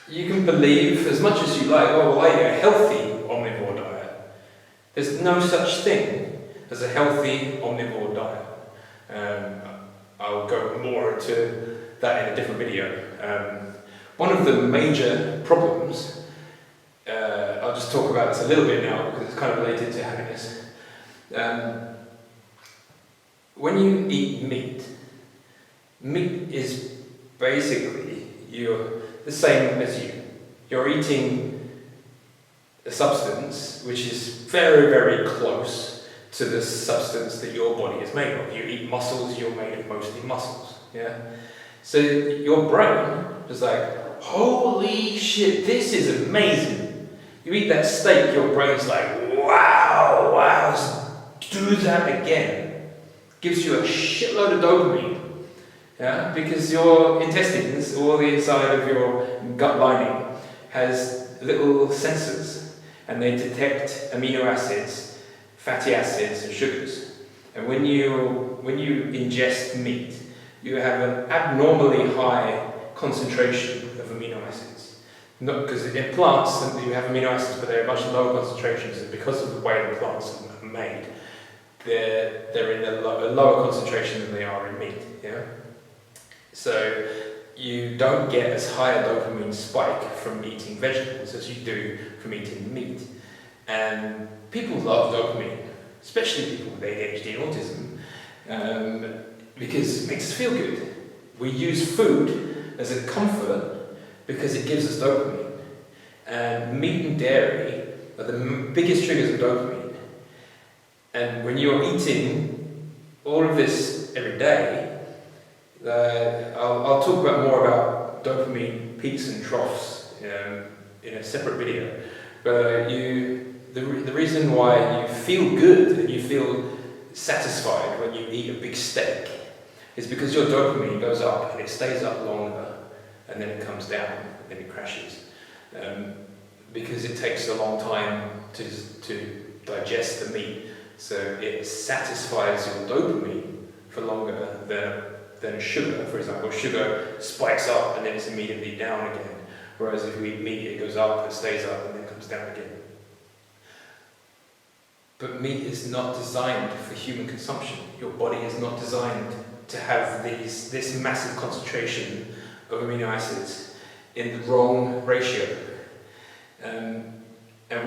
You can believe as much as you like, oh, well, I eat a healthy omnivore diet. There's no such thing as a healthy omnivore diet. I'll go more into that in a different video. One of the major problems, I'll just talk about this a little bit now because it's kind of related to happiness. When you eat meat, meat is basically you're the same as you. You're eating a substance which is very, very close to the substance that your body is made of. You eat mussels, you're made of mostly mussels. Yeah. So your brain is like, holy shit, this is amazing. You eat that steak, your brain's like, wow, do that again. Gives you a shitload of dopamine. Yeah, because your intestines, or the inside of your gut lining, has little sensors, and they detect amino acids, fatty acids, and sugars. And when you ingest meat, you have an abnormally high concentration of amino acids. Not because in plants you have amino acids, but they're much lower concentrations, and because of the way the plants are made, they're in a lower concentration than they are in meat. Yeah. So you don't get as high a dopamine spike from eating vegetables as you do from eating meat. And people love dopamine, especially people with ADHD and autism, because it makes us feel good. We use food as a comfort because it gives us dopamine. And meat and dairy are the biggest triggers of dopamine. And when you're eating all of this every day, I'll talk more about dopamine peaks and troughs in a separate video. But the reason why you feel good and you feel satisfied when you eat a big steak is because your dopamine goes up and it stays up longer, and then it comes down and then it crashes. Because it takes a long time to digest the meat, so it satisfies your dopamine for longer than sugar. For example, sugar spikes up and then it's immediately down again, whereas if we eat meat, it goes up, it stays up, and then comes down again. But meat is not designed for human consumption. Your body is not designed to have this massive concentration of amino acids in the wrong ratio. And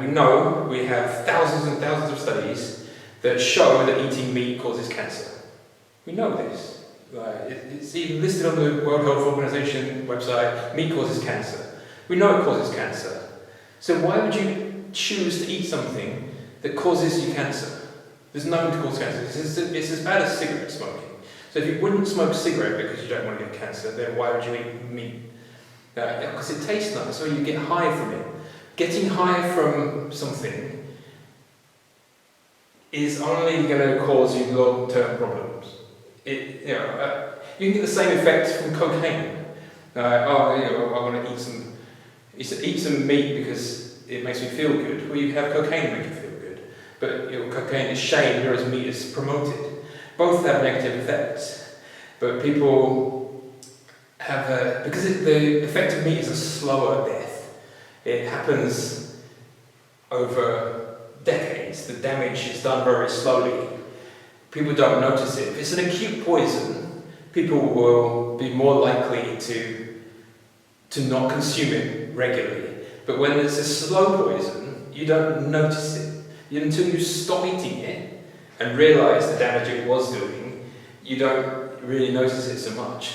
we know we have thousands and thousands of studies that show that eating meat causes cancer. We know this. It's even listed on the World Health Organization website, meat causes cancer. We know it causes cancer. So why would you choose to eat something that causes you cancer? It's known to cause cancer. It's as bad as cigarette smoking. So if you wouldn't smoke a cigarette because you don't want to get cancer, then why would you eat meat? Because it tastes nice, so you get high from it. Getting high from something is only going to cause you long-term problems. You can get the same effect from cocaine. I want to eat some meat because it makes me feel good. Well, you have cocaine to make you feel good, but cocaine is shamed, whereas meat is promoted. Both have negative effects, but people have because the effect of meat is a slower death. It happens over decades. The damage is done very slowly. People don't notice it. If it's an acute poison, people will be more likely to not consume it regularly. But when it's a slow poison, you don't notice it. Until you stop eating it and realise the damage it was doing, you don't really notice it so much.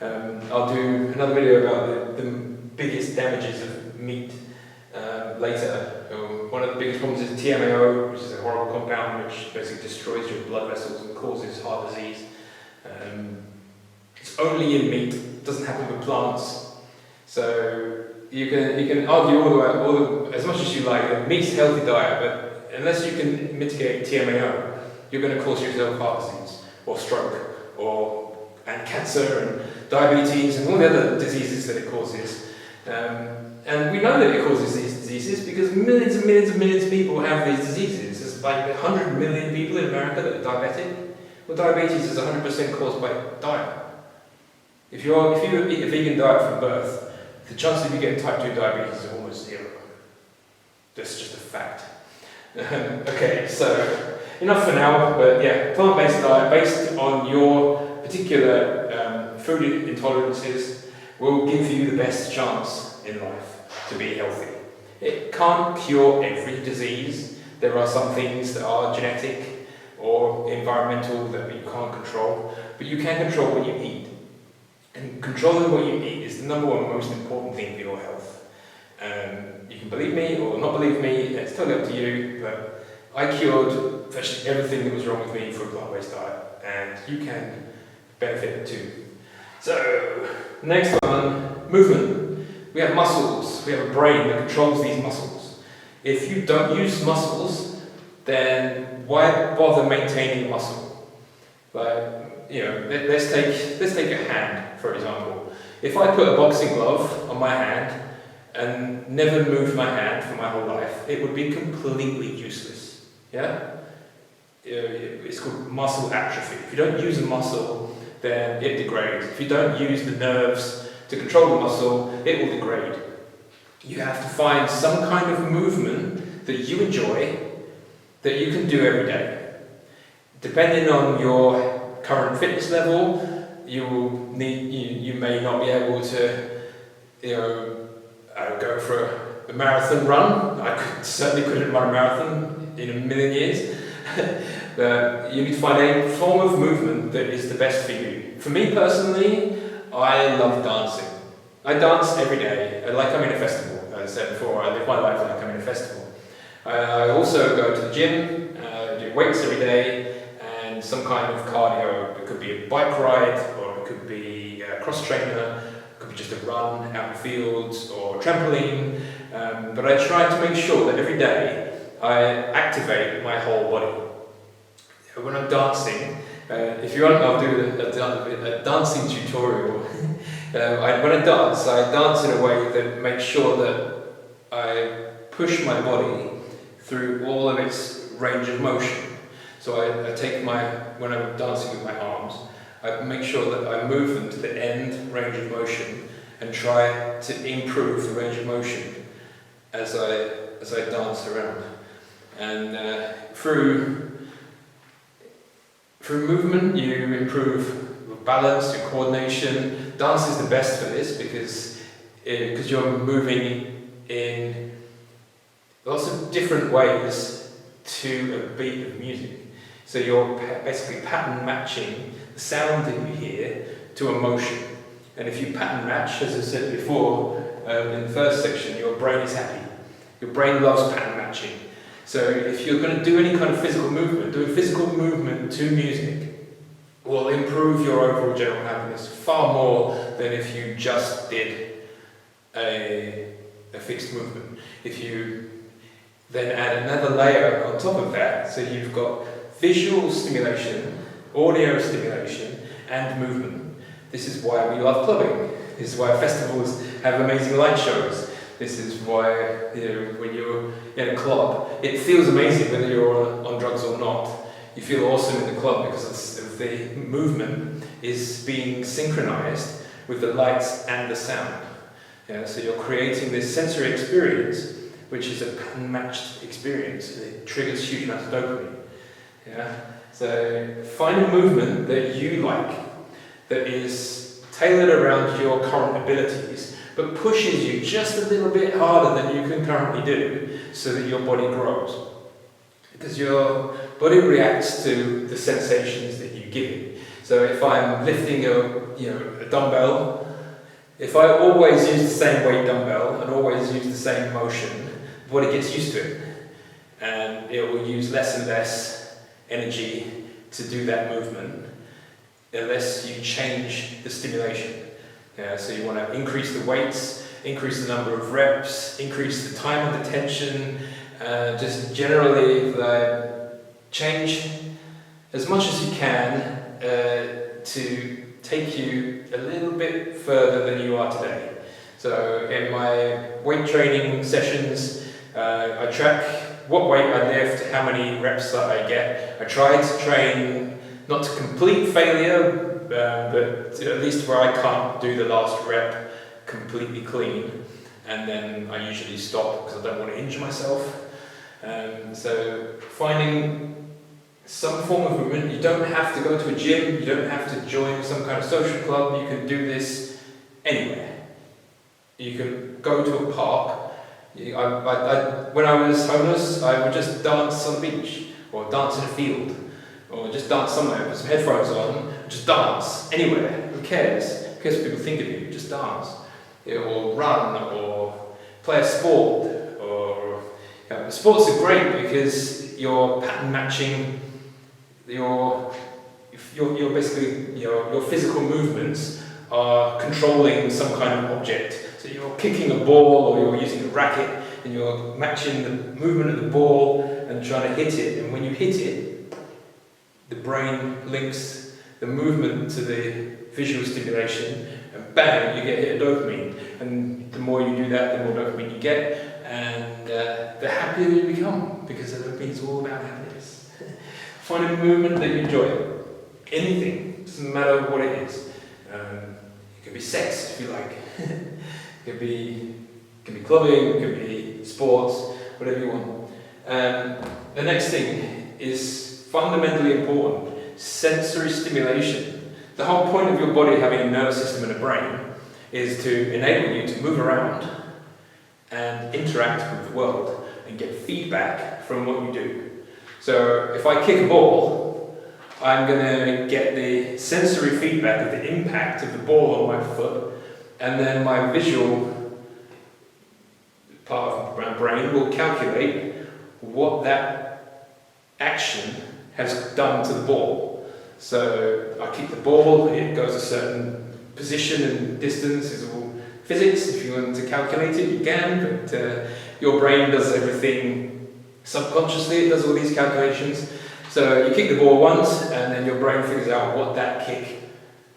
I'll do another video about the biggest damages of meat later. One of the biggest problems is TMAO, which is a horrible compound which basically destroys your blood vessels and causes heart disease. It's only in meat, it doesn't happen with plants. So you can argue as much as you like that meat's a healthy diet, but unless you can mitigate TMAO, you're going to cause yourself heart disease or stroke and cancer and diabetes and all the other diseases that it causes. And we know that it causes these diseases because millions and millions and millions of people have these diseases. There's like 100 million people in America that are diabetic. Well, diabetes is 100% caused by diet. If you eat a vegan diet from birth, the chance of you getting type 2 diabetes is almost zero. That's just a fact. Okay, so enough for now, but yeah, plant-based diet based on your particular food intolerances will give you the best chance in life to be healthy. It can't cure every disease. There are some things that are genetic or environmental that you can't control, but you can control what you eat. And controlling what you eat is the number one most important thing for your health. You can believe me or not believe me, it's totally up to you, but I cured virtually everything that was wrong with me for a plant-based diet, and you can benefit too. So, next one, movement. We have muscles, we have a brain that controls these muscles. If you don't use muscles, then why bother maintaining muscle? Like, let's take a hand, for example. If I put a boxing glove on my hand and never moved my hand for my whole life, it would be completely useless. Yeah? It's called muscle atrophy. If you don't use a muscle, then it degrades. If you don't use the nerves to control the muscle, it will degrade. You have to find some kind of movement that you enjoy, that you can do every day. Depending on your current fitness level, you may not be able to, go for a marathon run. I certainly couldn't run a marathon in a million years. But you need to find a form of movement that is the best for you. For me personally, I love dancing. I dance every day, like I'm in a festival. As I said before, I live my life like I'm in a festival. I also go to the gym, do weights every day, and some kind of cardio. It could be a bike ride, or it could be a cross trainer, it could be just a run out in the fields, or a trampoline. But I try to make sure that every day I activate my whole body. When I'm dancing, if you want, I'll do a dancing tutorial. When I dance in a way that makes sure that I push my body through all of its range of motion. So I take when I'm dancing with my arms, I make sure that I move them to the end range of motion and try to improve the range of motion as I dance around. And through movement, you improve your balance, your coordination. Dance is the best for this because you're moving in lots of different ways to a beat of music. So you're basically pattern matching the sound that you hear to a motion. And if you pattern match, as I said before in the first section, your brain is happy. Your brain loves pattern matching. So if you're going to do any kind of physical movement, doing physical movement to music will improve your overall general happiness far more than if you just did a fixed movement. If you then add another layer on top of that, so you've got visual stimulation, audio stimulation, and movement. This is why we love clubbing. This is why festivals have amazing light shows. This is why, when you're in a club, it feels amazing whether you're on drugs or not. You feel awesome in the club because the movement is being synchronized with the lights and the sound. So you're creating this sensory experience, which is a pattern-matched experience. It triggers huge amounts of dopamine. So find a movement that you like, that is tailored around your current abilities, but pushes you just a little bit harder than you can currently do, so that your body grows. Because your body reacts to the sensations that you give it. So if I'm lifting a dumbbell, if I always use the same weight dumbbell and always use the same motion, the body gets used to it, and it will use less and less energy to do that movement unless you change the stimulation. So you want to increase the weights, increase the number of reps, increase the time under tension, just generally change as much as you can to take you a little bit further than you are today. So in my weight training sessions, I track what weight I lift, how many reps that I get. I try to train not to complete failure, but at least where I can't do the last rep completely clean, and then I usually stop because I don't want to injure myself. So finding some form of movement. You don't have to go to a gym, you don't have to join some kind of social club, you can do this anywhere. You can go to a park. When I was homeless, I would just dance on the beach, or dance in a field, or just dance somewhere, put some headphones on, just dance anywhere. Who cares? Who cares what people think of you? Just dance. Or run, or play a sport. Sports are great because you're pattern matching your physical movements are controlling some kind of object. So you're kicking a ball or you're using a racket and you're matching the movement of the ball and trying to hit it. And when you hit it, the brain links the movement to the visual stimulation, and bang, you get hit a dopamine. And the more you do that, the more dopamine you get, and the happier you become, because the dopamine is all about happiness. Find a movement that you enjoy. Anything, doesn't matter what it is. It could be sex if you like. It could be clubbing, it could be sports, whatever you want. The next thing is fundamentally important: sensory stimulation. The whole point of your body having a nervous system and a brain is to enable you to move around and interact with the world and get feedback from what you do. So if I kick a ball, I'm going to get the sensory feedback of the impact of the ball on my foot, and then my visual part of my brain will calculate what that action has done to the ball. So I kick the ball, it goes a certain position and distance. It's all physics. If you want to calculate it, you can, but your brain does everything subconsciously. It does all these calculations. So you kick the ball once, and then your brain figures out what that kick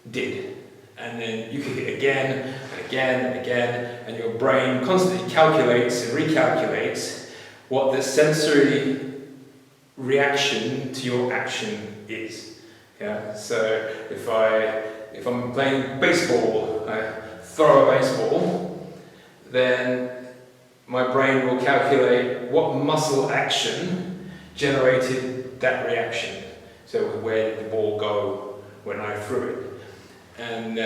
did. And then you kick it again, and again, and again, and your brain constantly calculates and recalculates what the sensory reaction to your action is. Yeah. So if I'm playing baseball, I throw a baseball, then my brain will calculate what muscle action generated that reaction. So where did the ball go when I threw it? And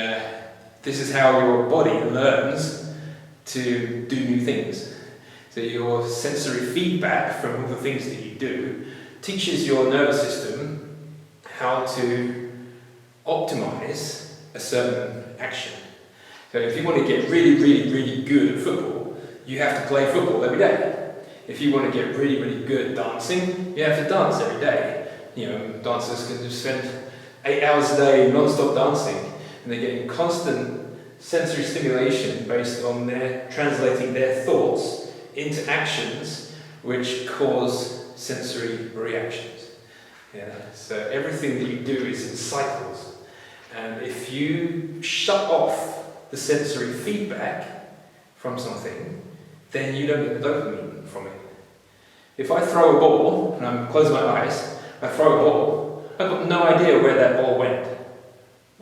this is how your body learns to do new things. So your sensory feedback from all the things that you do teaches your nervous system how to optimize a certain action. So if you want to get really, really, really good at football, you have to play football every day. If you want to get really, really good at dancing, you have to dance every day. Dancers can just spend 8 hours a day non-stop dancing, and they're getting constant sensory stimulation based on their translating their thoughts into actions which cause sensory reactions. Yeah, so everything that you do is in cycles, and if you shut off the sensory feedback from something, then you don't get the dopamine from it. If I throw a ball, and I'm closing my eyes, I throw a ball, I've got no idea where that ball went.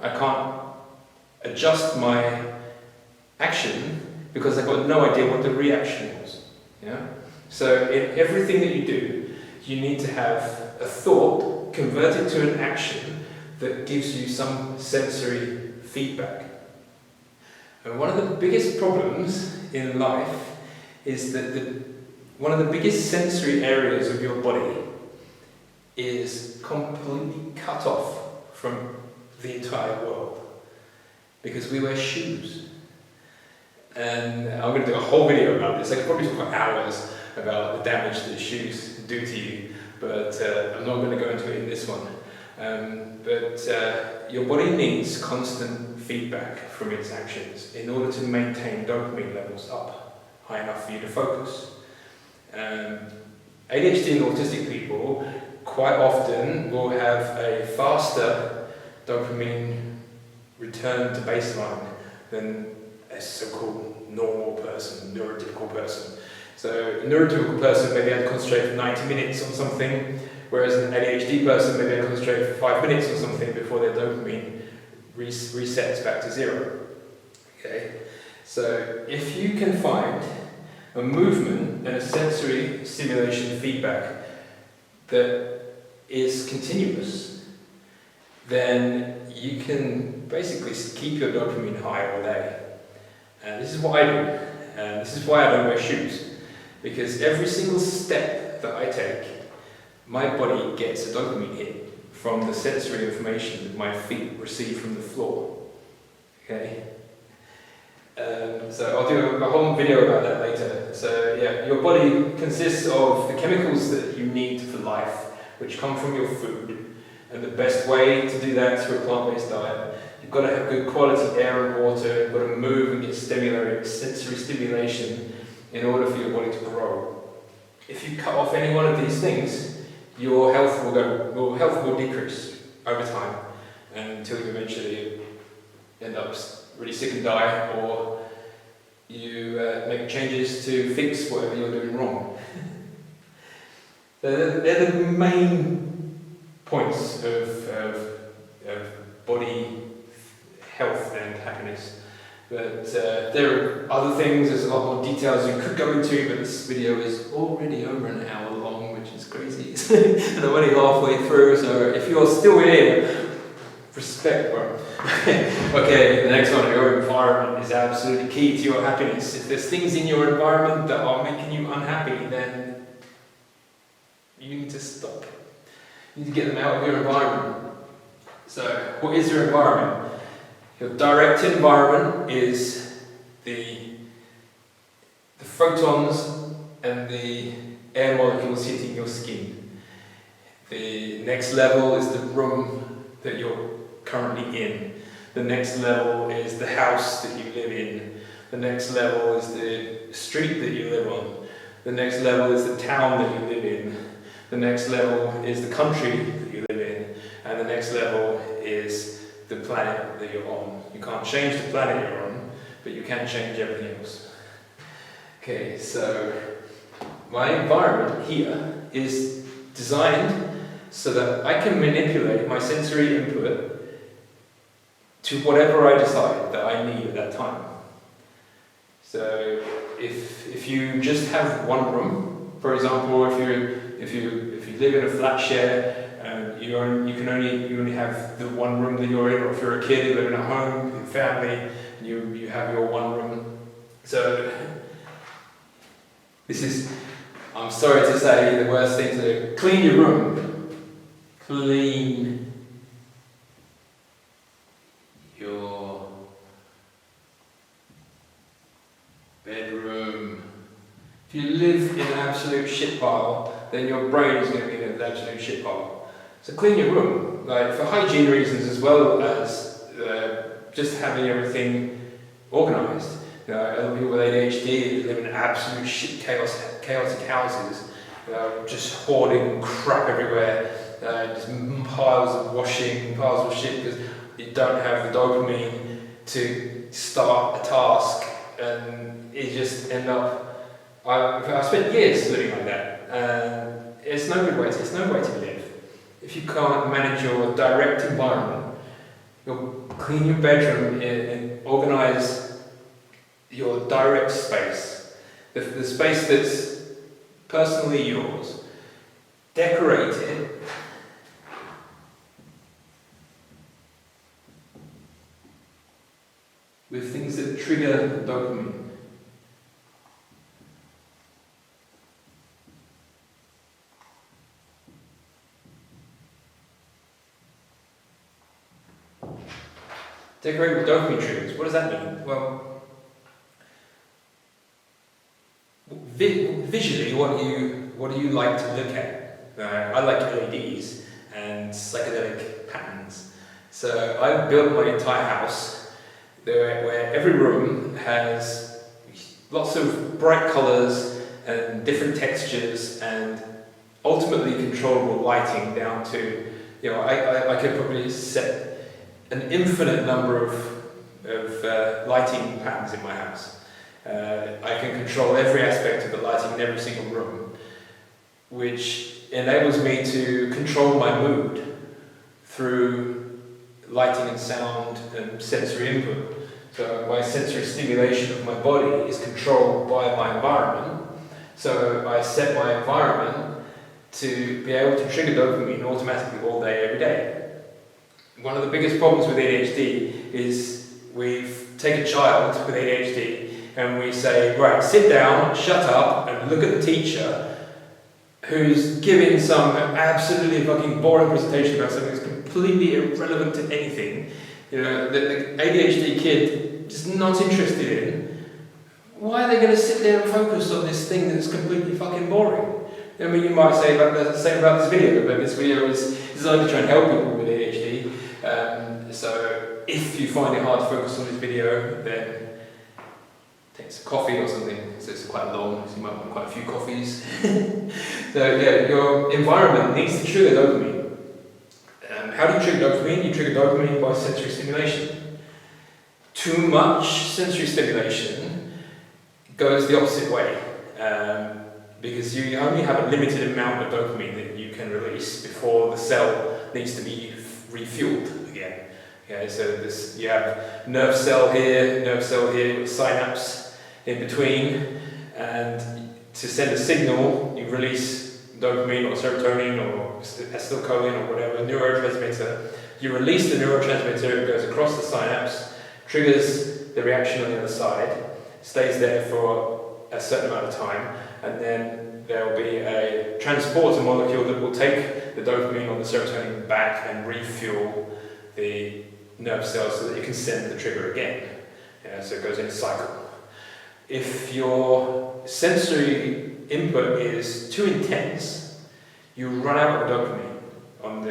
I can't adjust my action because I've got no idea what the reaction was. Yeah? So in everything that you do, you need to have a thought converted to an action that gives you some sensory feedback. And one of the biggest problems in life is that one of the biggest sensory areas of your body is completely cut off from the entire world. Because we wear shoes. And I'm going to do a whole video about this. I could probably talk for hours about the damage that shoes do to you, but I'm not going to go into it in this one. But your body needs constant feedback from its actions in order to maintain dopamine levels up high enough for you to focus. ADHD and autistic people quite often will have a faster dopamine return to baseline than a so-called normal person, neurotypical person. So a neurotypical person may be able to concentrate for 90 minutes on something, whereas an ADHD person may be able to concentrate for 5 minutes on something before their dopamine resets back to zero. Okay? So if you can find a movement and a sensory stimulation feedback that is continuous, then you can basically keep your dopamine high all day. And this is what I do, and this is why I don't wear shoes. Because every single step that I take, my body gets a dopamine hit from the sensory information that my feet receive from the floor. Okay? So I'll do a whole video about that later. So yeah, your body consists of the chemicals that you need for life, which come from your food. And the best way to do that through a plant-based diet, you've got to have good quality air and water, you've got to move and get sensory stimulation in order for your body to grow. If you cut off any one of these things, your health will decrease over time until you eventually end up really sick and die, or you make changes to fix whatever you're doing wrong. They're the main points of body health and happiness. But there are other things, there's a lot more details you could go into, but this video is already over an hour long, which is crazy. And I'm only halfway through, so if you're still here, respect, bro. Okay, the next one, your environment is absolutely key to your happiness. If there's things in your environment that are making you unhappy, then you need to stop. You need to get them out of your environment. So, what is your environment? Your direct environment is the photons and the air molecules hitting your skin. The next level is the room that you're currently in. The next level is the house that you live in. The next level is the street that you live on. The next level is the town that you live in. The next level is the country that you live in. And the next level is the planet that you're on. You can't change the planet you're on, but you can change everything else. Okay, so my environment here is designed so that I can manipulate my sensory input to whatever I decide that I need at that time. So if you just have one room, for example, if you live in a flat share, you only have the one room that you're in, or if you're a kid, you're living at home with your family, and you have your one room. So this is, I'm sorry to say, the worst thing to do. Clean your room. Clean your bedroom. If you live in an absolute shit pile, then your brain is going to be in an absolute shit pile. So clean your room, like for hygiene reasons as well as just having everything organised. You know, other people with ADHD live in absolute shit chaotic houses, just hoarding crap everywhere, just piles of washing, piles of shit because you don't have the dopamine to start a task, and you just end up. I spent years living like that, and it's no good way. It's no way to live. If you can't manage your direct environment, you'll clean your bedroom and organise your direct space, the space that's personally yours. Decorate it. With things that trigger the dopamine. Decorate with dopamine triggers. What does that mean? Well, visually, what do you like to look at? I like LEDs and psychedelic patterns. So I built my entire house where every room has lots of bright colours and different textures and ultimately controllable lighting down to, I could probably set an infinite number of lighting patterns in my house. I can control every aspect of the lighting in every single room, which enables me to control my mood through lighting and sound and sensory input. So my sensory stimulation of my body is controlled by my environment. So I set my environment to be able to trigger dopamine automatically all day, every day. One of the biggest problems with ADHD is we take a child with ADHD and we say, right, sit down, shut up, and look at the teacher who's giving some absolutely fucking boring presentation about something that's completely irrelevant to anything. The ADHD kid just not interested in. Why are they going to sit there and focus on this thing that's completely fucking boring? I mean, you might say about the same about this video, but this video is designed to try and help people with ADHD. So if you find it hard to focus on this video, then take some coffee or something. So it's quite long, so you might want quite a few coffees. So yeah, your environment needs to trigger dopamine. How do you trigger dopamine? You trigger dopamine by sensory stimulation. Too much sensory stimulation goes the opposite way. Because you only have a limited amount of dopamine that you can release before the cell needs to be refueled again. Okay, so you have nerve cell here, synapse in between, and to send a signal, you release dopamine or serotonin or acetylcholine or whatever neurotransmitter. You release the neurotransmitter, it goes across the synapse, triggers the reaction on the other side, stays there for a certain amount of time, and then there will be a transporter molecule that will take the dopamine or the serotonin back and refuel the nerve cells so that you can send the trigger again. So it goes in a cycle. If your sensory input is too intense, you run out of dopamine on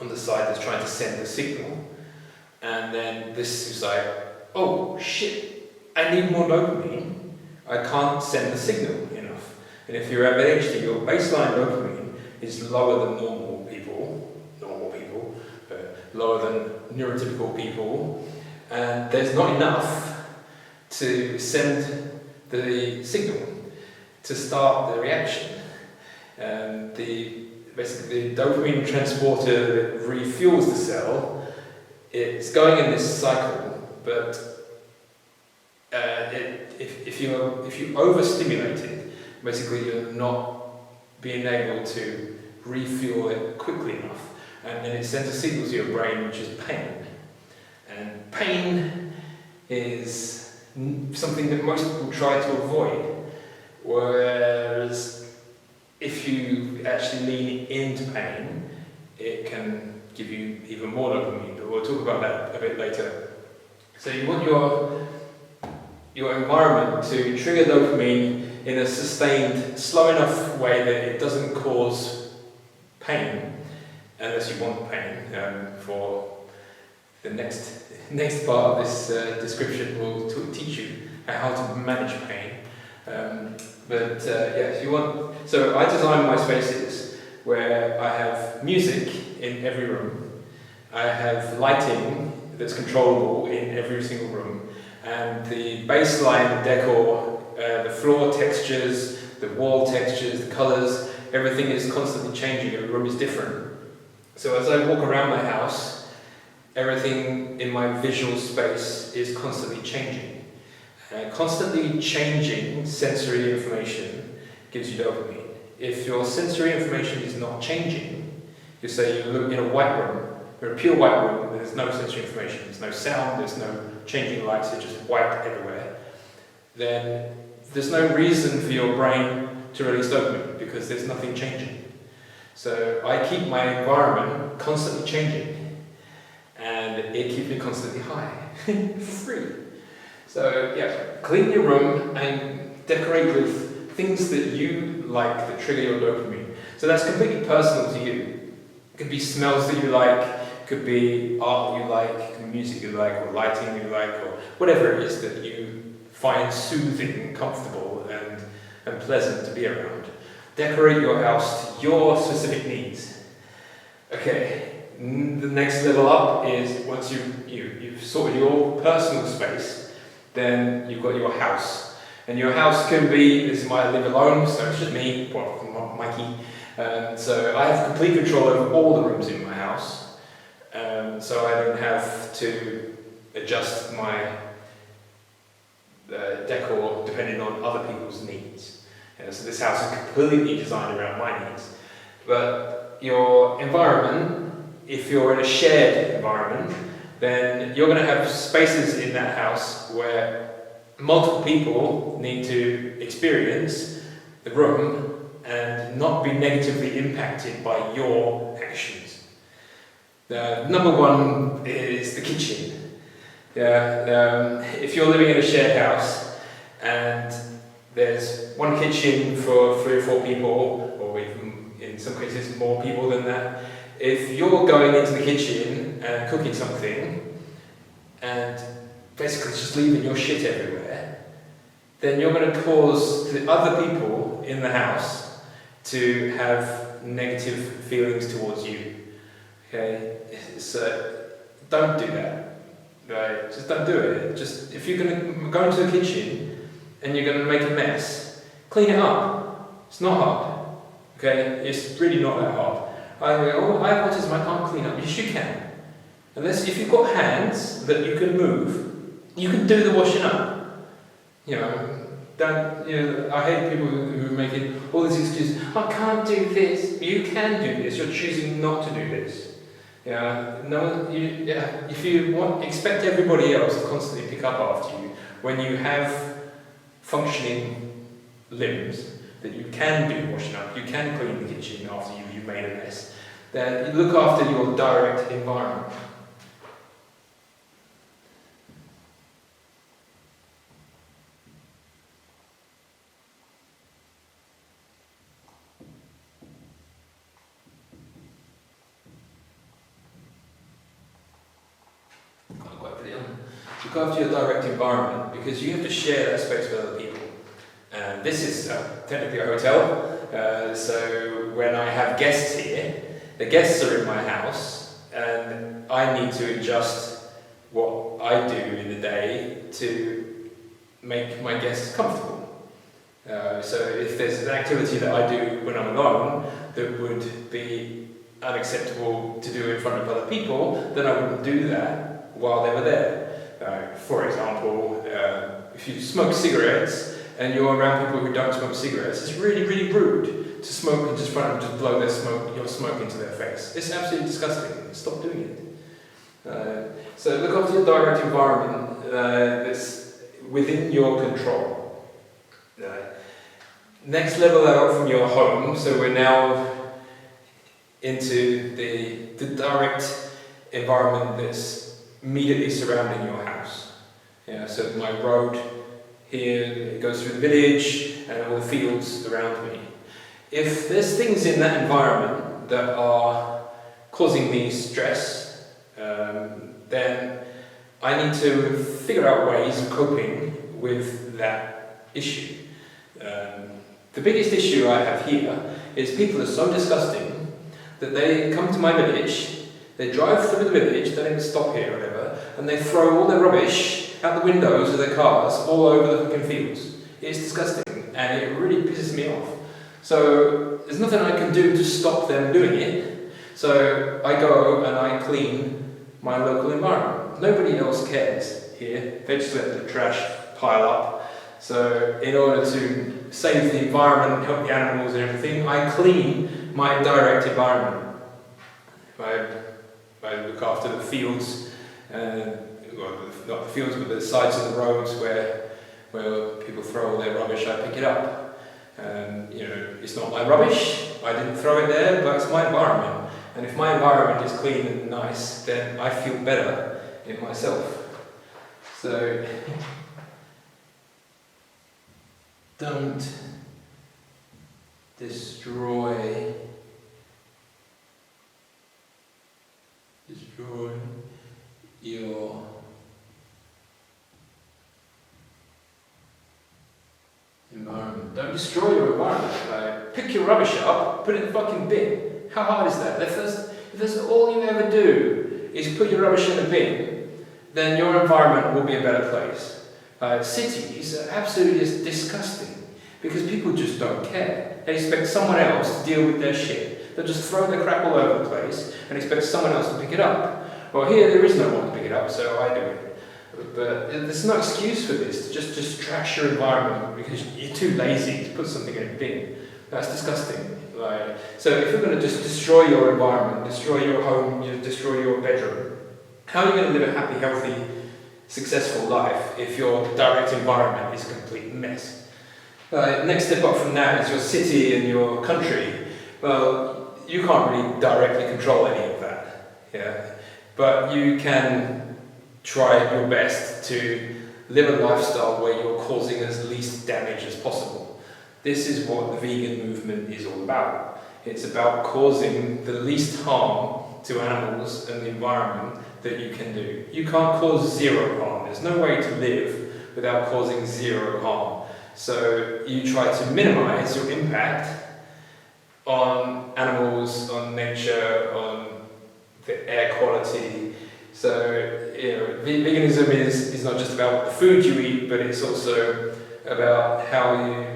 the side that's trying to send the signal, and then this is like, oh shit, I need more dopamine. I can't send the signal enough. And if you have ADHD, your baseline dopamine is lower than normal people, but lower than neurotypical people, and there's not enough to send the signal to start the reaction. Basically, the dopamine transporter that refuels the cell, it's going in this cycle, but if you overstimulate it, basically you're not being able to refuel it quickly enough, and then it sends a signal to your brain, which is pain. And pain is something that most people try to avoid, whereas if you actually lean into pain, it can give you even more dopamine, but we'll talk about that a bit later. So you want your environment to trigger dopamine in a sustained, slow enough way that it doesn't cause pain, unless you want pain. For the next part of this description will teach you how to manage pain. Yes, you want. So I design my spaces where I have music in every room. I have lighting that's controllable in every single room, and the baseline decor, the floor textures, the wall textures, the colours, everything is constantly changing. Every room is different. So as I walk around my house, everything in my visual space is constantly changing. Constantly changing sensory information gives you dopamine. If your sensory information is not changing, you say you look in a white room, or a pure white room, there's no sensory information, there's no sound, there's no changing lights, it's just white everywhere, then there's no reason for your brain to release dopamine because there's nothing changing. So I keep my environment constantly changing, and it keeps me constantly high for free. So yeah, clean your room and decorate with things that you like that trigger your dopamine. So that's completely personal to you. It could be smells that you like, it could be art you like, it could be music you like, or lighting you like, or whatever it is that you find soothing and comfortable and pleasant to be around. Decorate your house to your specific needs. Okay, the next level up is once you've sorted your personal space, then you've got your house. And your house can be, this is my live alone, so it's just me, well, Mikey. So I have complete control over all the rooms in my house. So I don't have to adjust my decor depending on other people's needs. So this house is completely designed around my needs. But your environment, if you're in a shared environment, then you're going to have spaces in that house where multiple people need to experience the room and not be negatively impacted by your actions. Number one is the kitchen. If you're living in a shared house and there's one kitchen for 3 or 4 people, or even in some cases more people than that, if you're going into the kitchen and cooking something and basically just leaving your shit everywhere, then you're going to cause the other people in the house to have negative feelings towards you. Okay, so don't do that. Right? Just don't do it. Just if you're going to go into the kitchen and you're going to make a mess, clean it up. It's not hard. Okay, it's really not that hard. I go, oh, I have autism, I can't clean up. Yes, you can. Unless if you've got hands that you can move, you can do the washing up. You know, I hate people who are making all these excuses. I can't do this. You can do this. You're choosing not to do this. If you expect everybody else to constantly pick up after you when you have functioning limbs that you can do washing up, you can clean the kitchen after you've made a mess, then you look after your direct environment. Look after your direct environment because you have to share that space with other people. And this is technically a hotel, so when I have guests here, the guests are in my house and I need to adjust what I do in the day to make my guests comfortable. So if there's an activity that I do when I'm alone that would be unacceptable to do in front of other people, then I wouldn't do that while they were there. For example, if you smoke cigarettes and you're around people who don't smoke cigarettes, it's really, really rude to smoke and just blow your smoke into their face. It's absolutely disgusting. Stop doing it. So look after your direct environment that's within your control. Next level out from your home, so we're now into the direct environment that's immediately surrounding your house. So my road here goes through the village and all the fields around me. If there's things in that environment that are causing me stress, then I need to figure out ways of coping with that issue. The biggest issue I have here is people are so disgusting that they come to my village, they drive through the village, they don't stop here or whatever, and they throw all their rubbish out the windows of their cars all over the fucking fields. It's disgusting and it really pisses me off. So there's nothing I can do to stop them doing it. So I go and I clean my local environment. Nobody else cares here. They just let the trash pile up. So in order to save the environment and help the animals and everything, I clean my direct environment. I look after the fields, well, not the fields, but the sides of the roads where people throw all their rubbish. I pick it up. It's not my rubbish. I didn't throw it there, but it's my environment. And if my environment is clean and nice, then I feel better in myself. So, don't destroy your environment. Don't destroy your environment. Like, pick your rubbish up, put it in the fucking bin. How hard is that? If that's all you ever do is put your rubbish in a bin, then your environment will be a better place. Cities are absolutely just disgusting because people just don't care. They expect someone else to deal with their shit. They'll just throw their crap all over the place and expect someone else to pick it up. Well, here there is no one to pick it up, so I do it. But there's no excuse for this, to just trash your environment because you're too lazy to put something in a bin. That's disgusting. So if you're going to just destroy your environment, destroy your home, destroy your bedroom, how are you going to live a happy, healthy, successful life if your direct environment is a complete mess? Next step up from that is your city and your country. Well, you can't really directly control any of that, yeah? But you can try your best to live a lifestyle where you're causing as least damage as possible. This is what the vegan movement is all about. It's about causing the least harm to animals and the environment that you can do. You can't cause zero harm. There's no way to live without causing zero harm. So you try to minimize your impact on animals, on nature, on the air quality. So, veganism is not just about the food you eat, but it's also about how you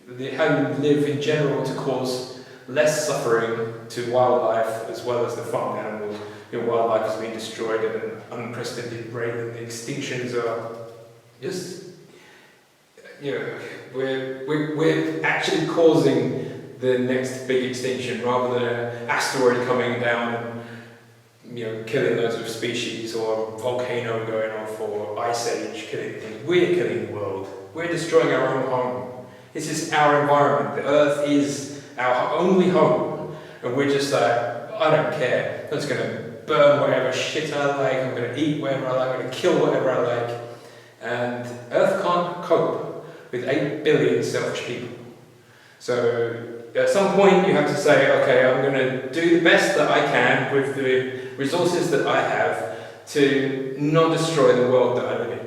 live in general to cause less suffering to wildlife as well as the farmed animals. Wildlife is being destroyed at an unprecedented rate, and the extinctions are just, we're actually causing the next big extinction rather than an asteroid coming down and killing loads of species, or a volcano going off, or ice age killing things. We're killing the world. We're destroying our own home. This is our environment. The earth is our only home, and we're just like, I don't care. I'm just going to burn whatever shit I like, I'm going to eat whatever I like, I'm going to kill whatever I like. And Earth can't cope with 8 billion selfish people. So at some point you have to say, okay, I'm going to do the best that I can with the resources that I have to not destroy the world that I live in.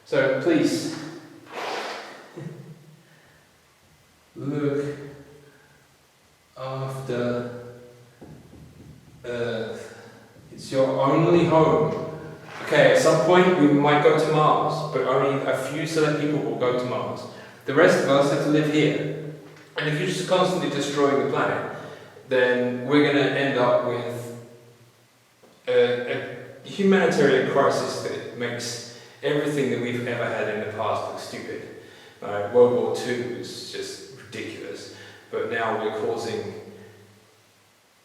So please, look after Earth. It's your only home. Okay, at some point we might go to Mars, but only a few select people will go to Mars. The rest of us have to live here. And if you're just constantly destroying the planet, then we're going to end up with a humanitarian crisis that makes everything that we've ever had in the past look stupid. World War II was just ridiculous, but now we're causing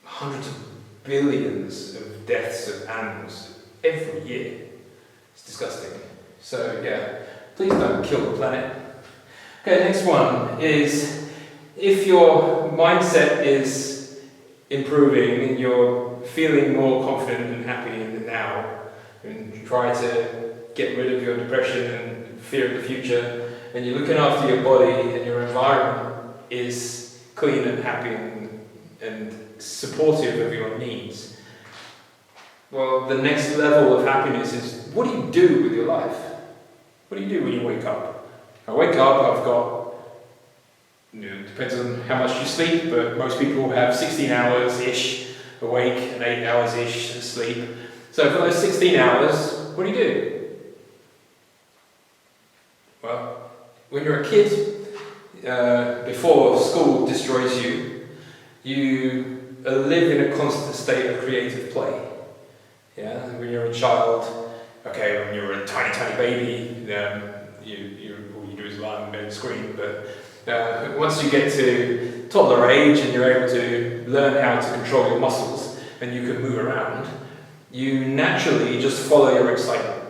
hundreds of billions of deaths of animals every year. It's disgusting. So yeah, please don't kill the planet. Okay, next one is, if your mindset is improving and you're feeling more confident and happy in the now, and try to get rid of your depression and fear of the future, and you're looking after your body and your environment is clean and happy and supportive of your needs, well, the next level of happiness is, what do you do with your life? What do you do when you wake up? I wake up, I've got, depends on how much you sleep, but most people have 16 hours-ish awake and 8 hours-ish sleep. So for those 16 hours, what do? Well, when you're a kid, before school destroys you, you live in a constant state of creative play. Yeah, when you're a child, okay, when you're a tiny, tiny baby, all you do is lie in bed and scream, but once you get to toddler age and you're able to learn how to control your muscles and you can move around, you naturally just follow your excitement.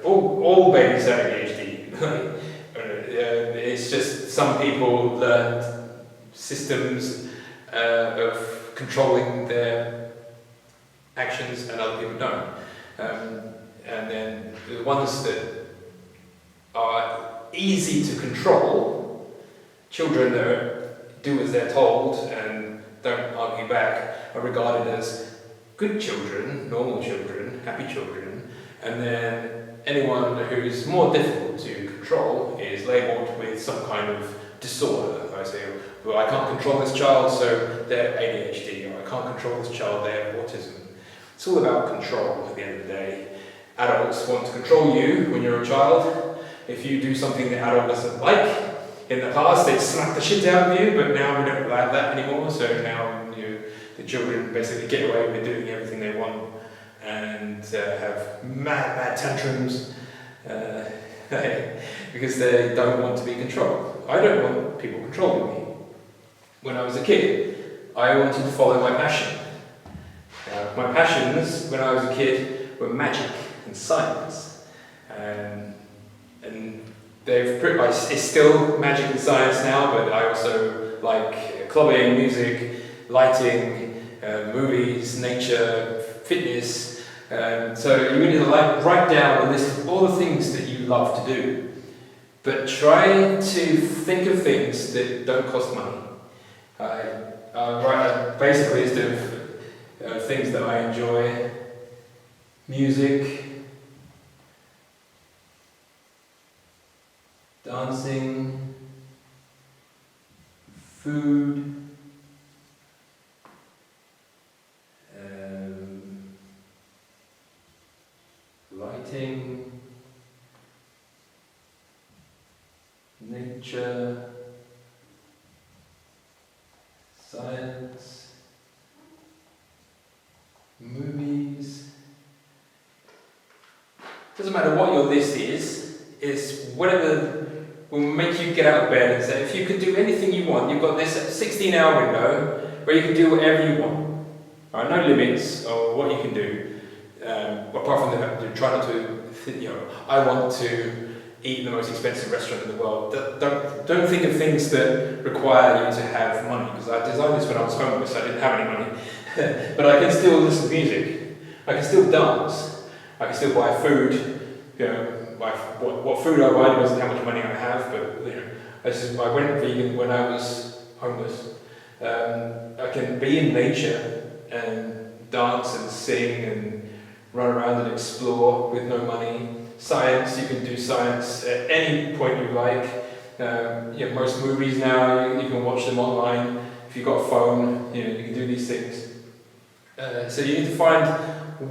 All babies have ADHD. It's just some people learn systems of controlling their actions and other people don't. And then the ones that are easy to control, children that do as they're told and don't argue back, are regarded as good children, normal children, happy children, and then anyone who's more difficult to control is labelled with some kind of disorder. I say, well, I can't control this child, so they're ADHD, or I can't control this child, they have autism. It's all about control at the end of the day. Adults want to control you when you're a child. If you do something the adult doesn't like, in the past they'd smack the shit out of you, but now we don't allow that anymore, so now the children basically get away with doing everything they want and have mad tantrums because they don't want to be controlled. I don't want people controlling me. When I was a kid, I wanted to follow my passion. My passions when I was a kid were magic and science, and it's still magic and science now, but I also like clubbing, music, lighting, movies, nature, fitness. So you need to write down a list of all the things that you love to do, but try to think of things that don't cost money. I write a basic list of things that I enjoy: music, dancing, food, lighting, nature, science, movies. Doesn't matter what your list is whatever will make you get out of bed and say, if you could do anything you want, you've got this 16-hour window where you can do whatever you want. There are no limits of what you can do. Apart from the fact that try not to, I want to eat in the most expensive restaurant in the world. Don't think of things that require you to have money, because I designed this when I was homeless. I didn't have any money, but I can still listen to music. I can still dance. I can still buy food. What food I buy depends on how much money I have. But I went vegan when I was homeless. I can be in nature and dance and sing and run around and explore with no money. Science, you can do science at any point you like. Most movies now, you can watch them online. If you've got a phone, you can do these things. So you need to find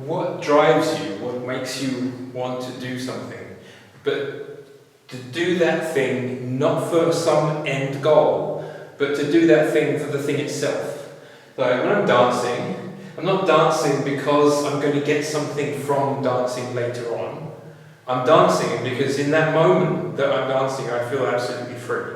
what drives you, what makes you want to do something. But to do that thing, not for some end goal, but to do that thing for the thing itself. Like when I'm dancing, I'm not dancing because I'm going to get something from dancing later on. I'm dancing because in that moment that I'm dancing, I feel absolutely free.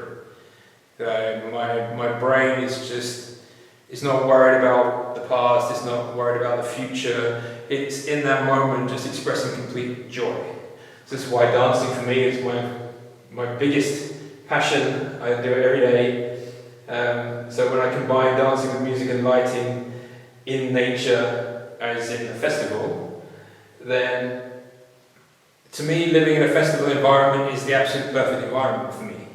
My brain it's not worried about the past, it's not worried about the future. It's in that moment just expressing complete joy. So this is why dancing for me is my biggest passion. I do it every day. So when I combine dancing with music and lighting in nature, as in a festival, then to me living in a festival environment is the absolute perfect environment for me.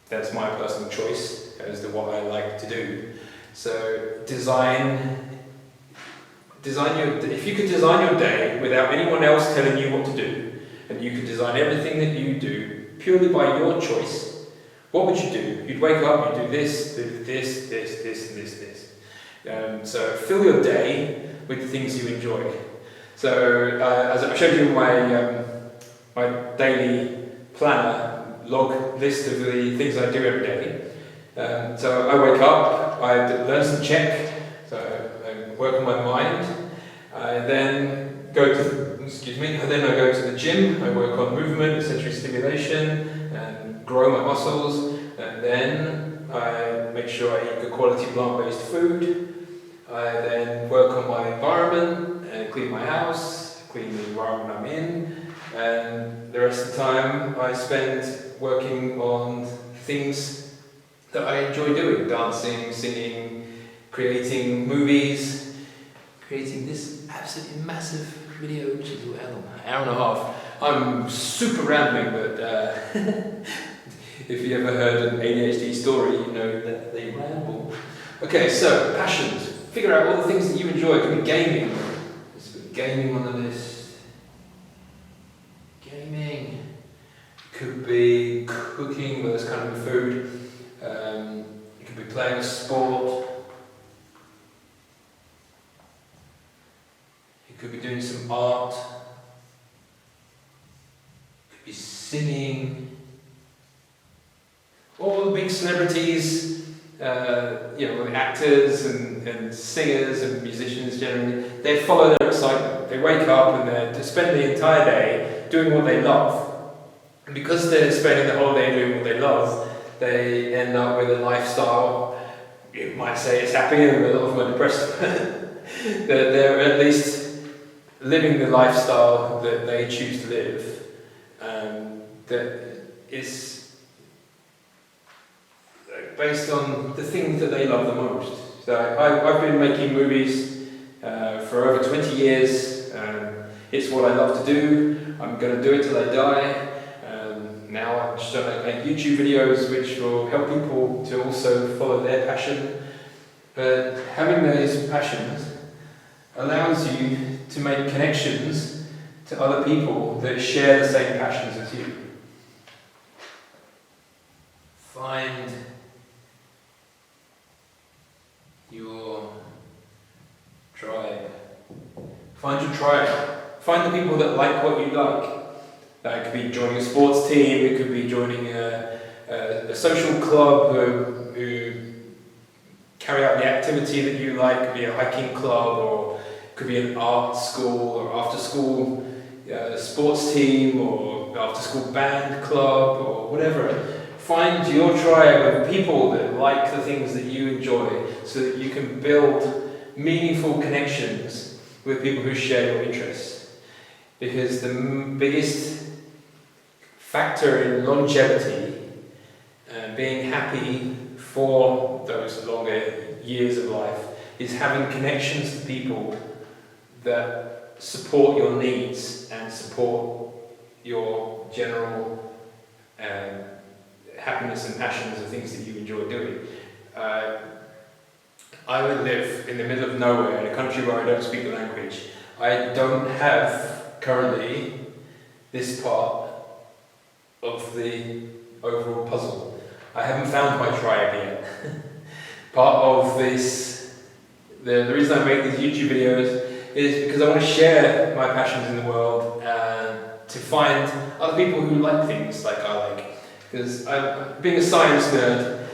That's my personal choice as to what I like to do. So if you could design your day without anyone else telling you what to do, and you could design everything that you do purely by your choice, what would you do? You'd wake up, you'd do this, and this. So fill your day with the things you enjoy. So as I showed you my daily planner log list of the things I do every day. So I wake up, I learn some Czech, so I work on my mind. I then go to the gym. I work on movement, sensory stimulation, and grow my muscles. And then I make sure I eat good quality plant-based food. I then work on my environment and clean my house, clean the environment I'm in. And the rest of the time I spend working on things that I enjoy doing, dancing, singing, creating movies, creating this absolutely massive video, which is an hour and a half. I'm super rambling, but if you ever heard an ADHD story, you know that they ramble. Okay, so passions. Figure out all the things that you enjoy. It could be gaming. Let's put gaming on the list. Gaming. Could be cooking, but that's kind of a food. You could be playing a sport. You could be doing some art. You could be singing. All the big celebrities, actors and singers and musicians generally, they follow their excitement. They wake up and they spend the entire day doing what they love. And because they're spending the whole day doing what they love, they end up with a lifestyle, you might say it's happy, and a lot of them are depressed. They're at least living the lifestyle that they choose to live, that is based on the things that they love the most. So I've been making movies for over 20 years. It's what I love to do. I'm going to do it till I die. Now I'm just trying to make YouTube videos which will help people to also follow their passion. But having those passions allows you to make connections to other people that share the same passions as you. Find your tribe. Find your tribe. Find the people that like what you like. That could be joining a sports team, it could be joining a social club who carry out the activity that you like. It could be a hiking club, or it could be an art school, or after school sports team, or after school band club, or whatever. Find your tribe of people that like the things that you enjoy, so that you can build meaningful connections with people who share your interests. Because the biggest factor in longevity, being happy for those longer years of life, is having connections to people that support your needs and support your general happiness and passions and things that you enjoy doing. I would live in the middle of nowhere in a country where I don't speak the language. I don't have currently this part of the overall puzzle. I haven't found my tribe yet. Part of this, the reason I make these YouTube videos is because I want to share my passions in the world and to find other people who like things like I like. Because being a science nerd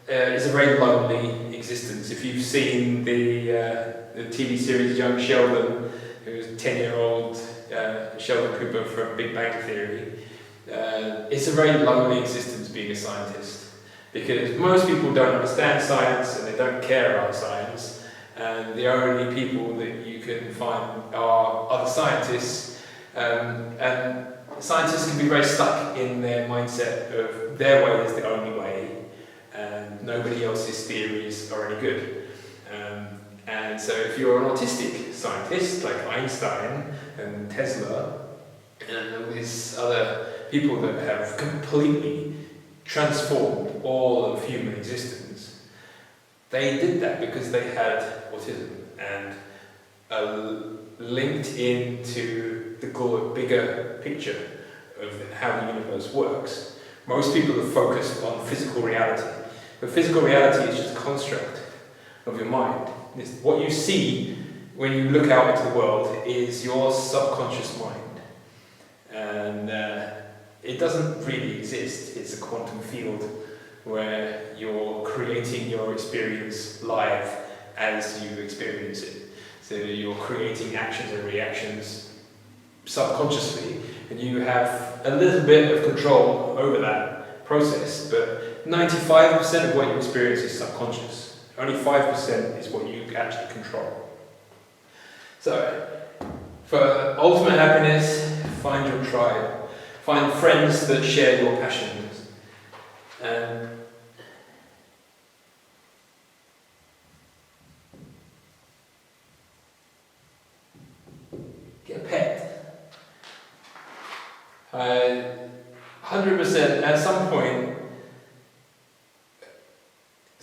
is a very lonely existence. If you've seen the TV series Young Sheldon, who's 10-year-old Sheldon Cooper from Big Bang Theory, it's a very lonely existence being a scientist, because most people don't understand science and they don't care about science, and the only people that you can find are other scientists, and scientists can be very stuck in their mindset of their way is the only way and nobody else's theories are any good. And so if you're an autistic scientist like Einstein and Tesla and all these other people that have completely transformed all of human existence, they did that because they had autism and linked into the bigger picture of how the universe works. Most people are focused on physical reality, but physical reality is just a construct of your mind. What you see when you look out into the world is your subconscious mind. And it doesn't really exist. It's a quantum field where you're creating your experience live as you experience it. So you're creating actions and reactions subconsciously, and you have a little bit of control over that process, but 95% of what you experience is subconscious. Only 5% is what you actually control. So, for ultimate happiness, find your tribe. Find friends that share your passions. And 100%. At some point,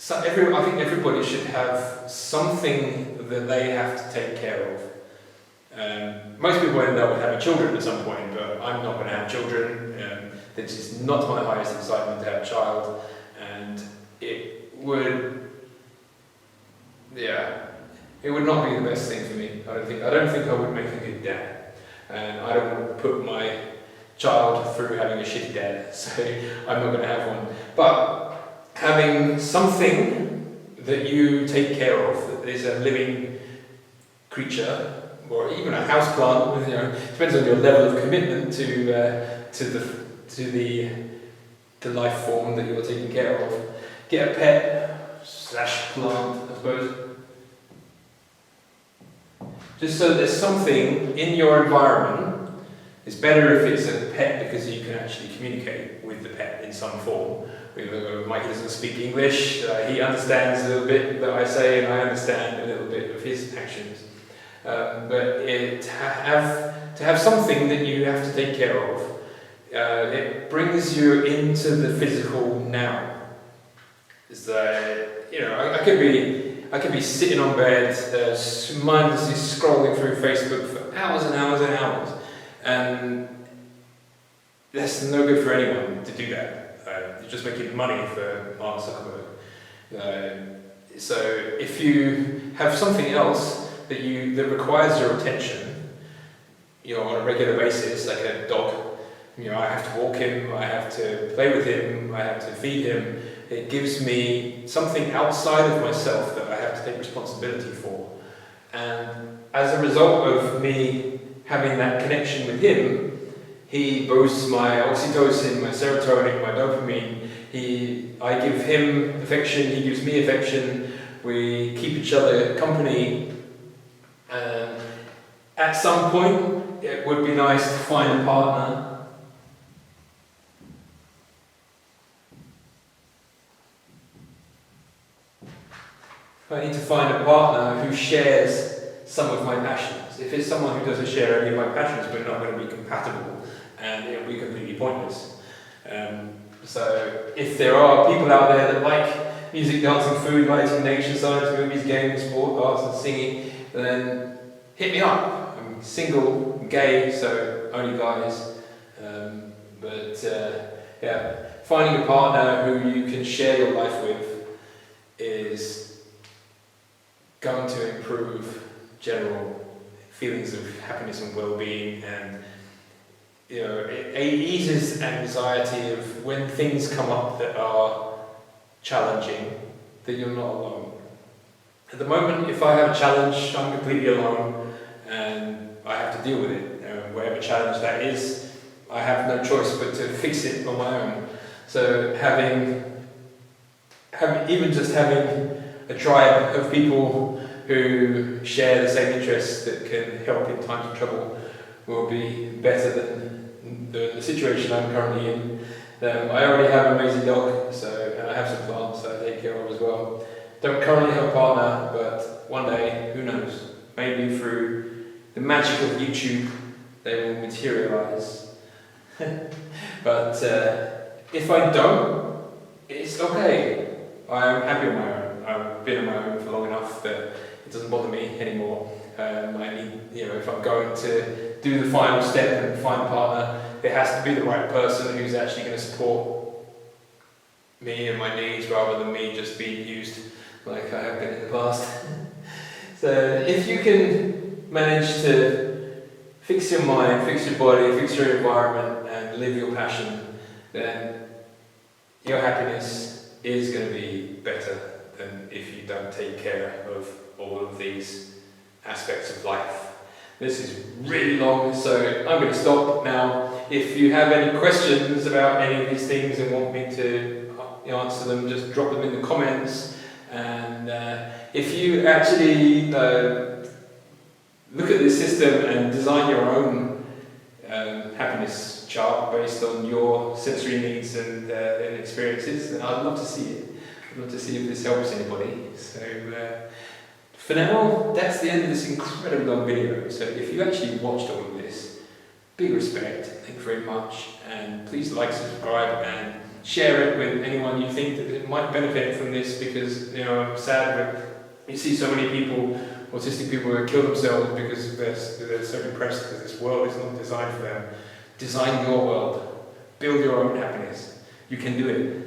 I think everybody should have something that they have to take care of. Most people end up with having children at some point, but I'm not going to have children. This is not my highest excitement to have a child, and it would not be the best thing for me. I don't think I would make a good dad, and I don't want to put my child through having a shitty dad, so I'm not going to have one. But having something that you take care of, that is a living creature, or even a house plant, depends on your level of commitment to the life form that you're taking care of. Get a pet / plant, I suppose. Just so there's something in your environment. It's better if it's a pet because you can actually communicate with the pet in some form. Mike doesn't speak English, he understands a little bit that I say, and I understand a little bit of his actions. But to have something that you have to take care of, it brings you into the physical now. I could be sitting on bed, mindlessly scrolling through Facebook for hours and hours and hours, and that's no good for anyone to do that. You're just making money for Mark Zuckerberg. So if you have something else that requires your attention, on a regular basis, like a dog, I have to walk him, I have to play with him, I have to feed him. It gives me something outside of myself that I have to take responsibility for. And as a result of me having that connection with him, he boosts my oxytocin, my serotonin, my dopamine. I give him affection, he gives me affection. We keep each other company. And at some point, it would be nice to find a partner. I need to find a partner who shares some of my passions. If it's someone who doesn't share any of my passions, we're not going to be compatible, and it'll be completely pointless. So if there are people out there that like music, dancing, food, lighting, nature, science, movies, games, sport, arts and singing, then hit me up. I'm single, I'm gay, so only guys. Finding a partner who you can share your life with is going to improve general feelings of happiness and well-being, and it eases anxiety of when things come up that are challenging, that you're not alone. At the moment, if I have a challenge, I'm completely alone and I have to deal with it. Whatever challenge that is, I have no choice but to fix it on my own. So having a tribe of people who share the same interests that can help in times of trouble will be better than the situation I'm currently in. I already have an amazing dog, and I have some plants that I take care of as well. Don't currently have a partner, but one day, who knows, maybe through the magic of YouTube they will materialise. But if I don't, it's okay. I'm happy on my own. I've been on my own for long enough that it doesn't bother me anymore. If I'm going to do the final step and find a partner, it has to be the right person who's actually going to support me and my needs rather than me just being used like I have been in the past. So if you can manage to fix your mind, fix your body, fix your environment and live your passion, then your happiness is going to be better than if you don't take care of all of these aspects of life. This is really long, so I'm going to stop now. If you have any questions about any of these things and want me to answer them, just drop them in the comments. And if you actually look at this system and design your own happiness chart based on your sensory needs and experiences, then I'd love to see it. I'd love to see if this helps anybody. So for now, that's the end of this incredibly long video. So if you actually watched all of this, Big respect, thank you very much, and please like, subscribe, and share it with anyone you think that it might benefit from this, because I'm sad that you see so many people, autistic people, that kill themselves because they're so depressed because this world is not designed for them. Design your world, build your own happiness. You can do it.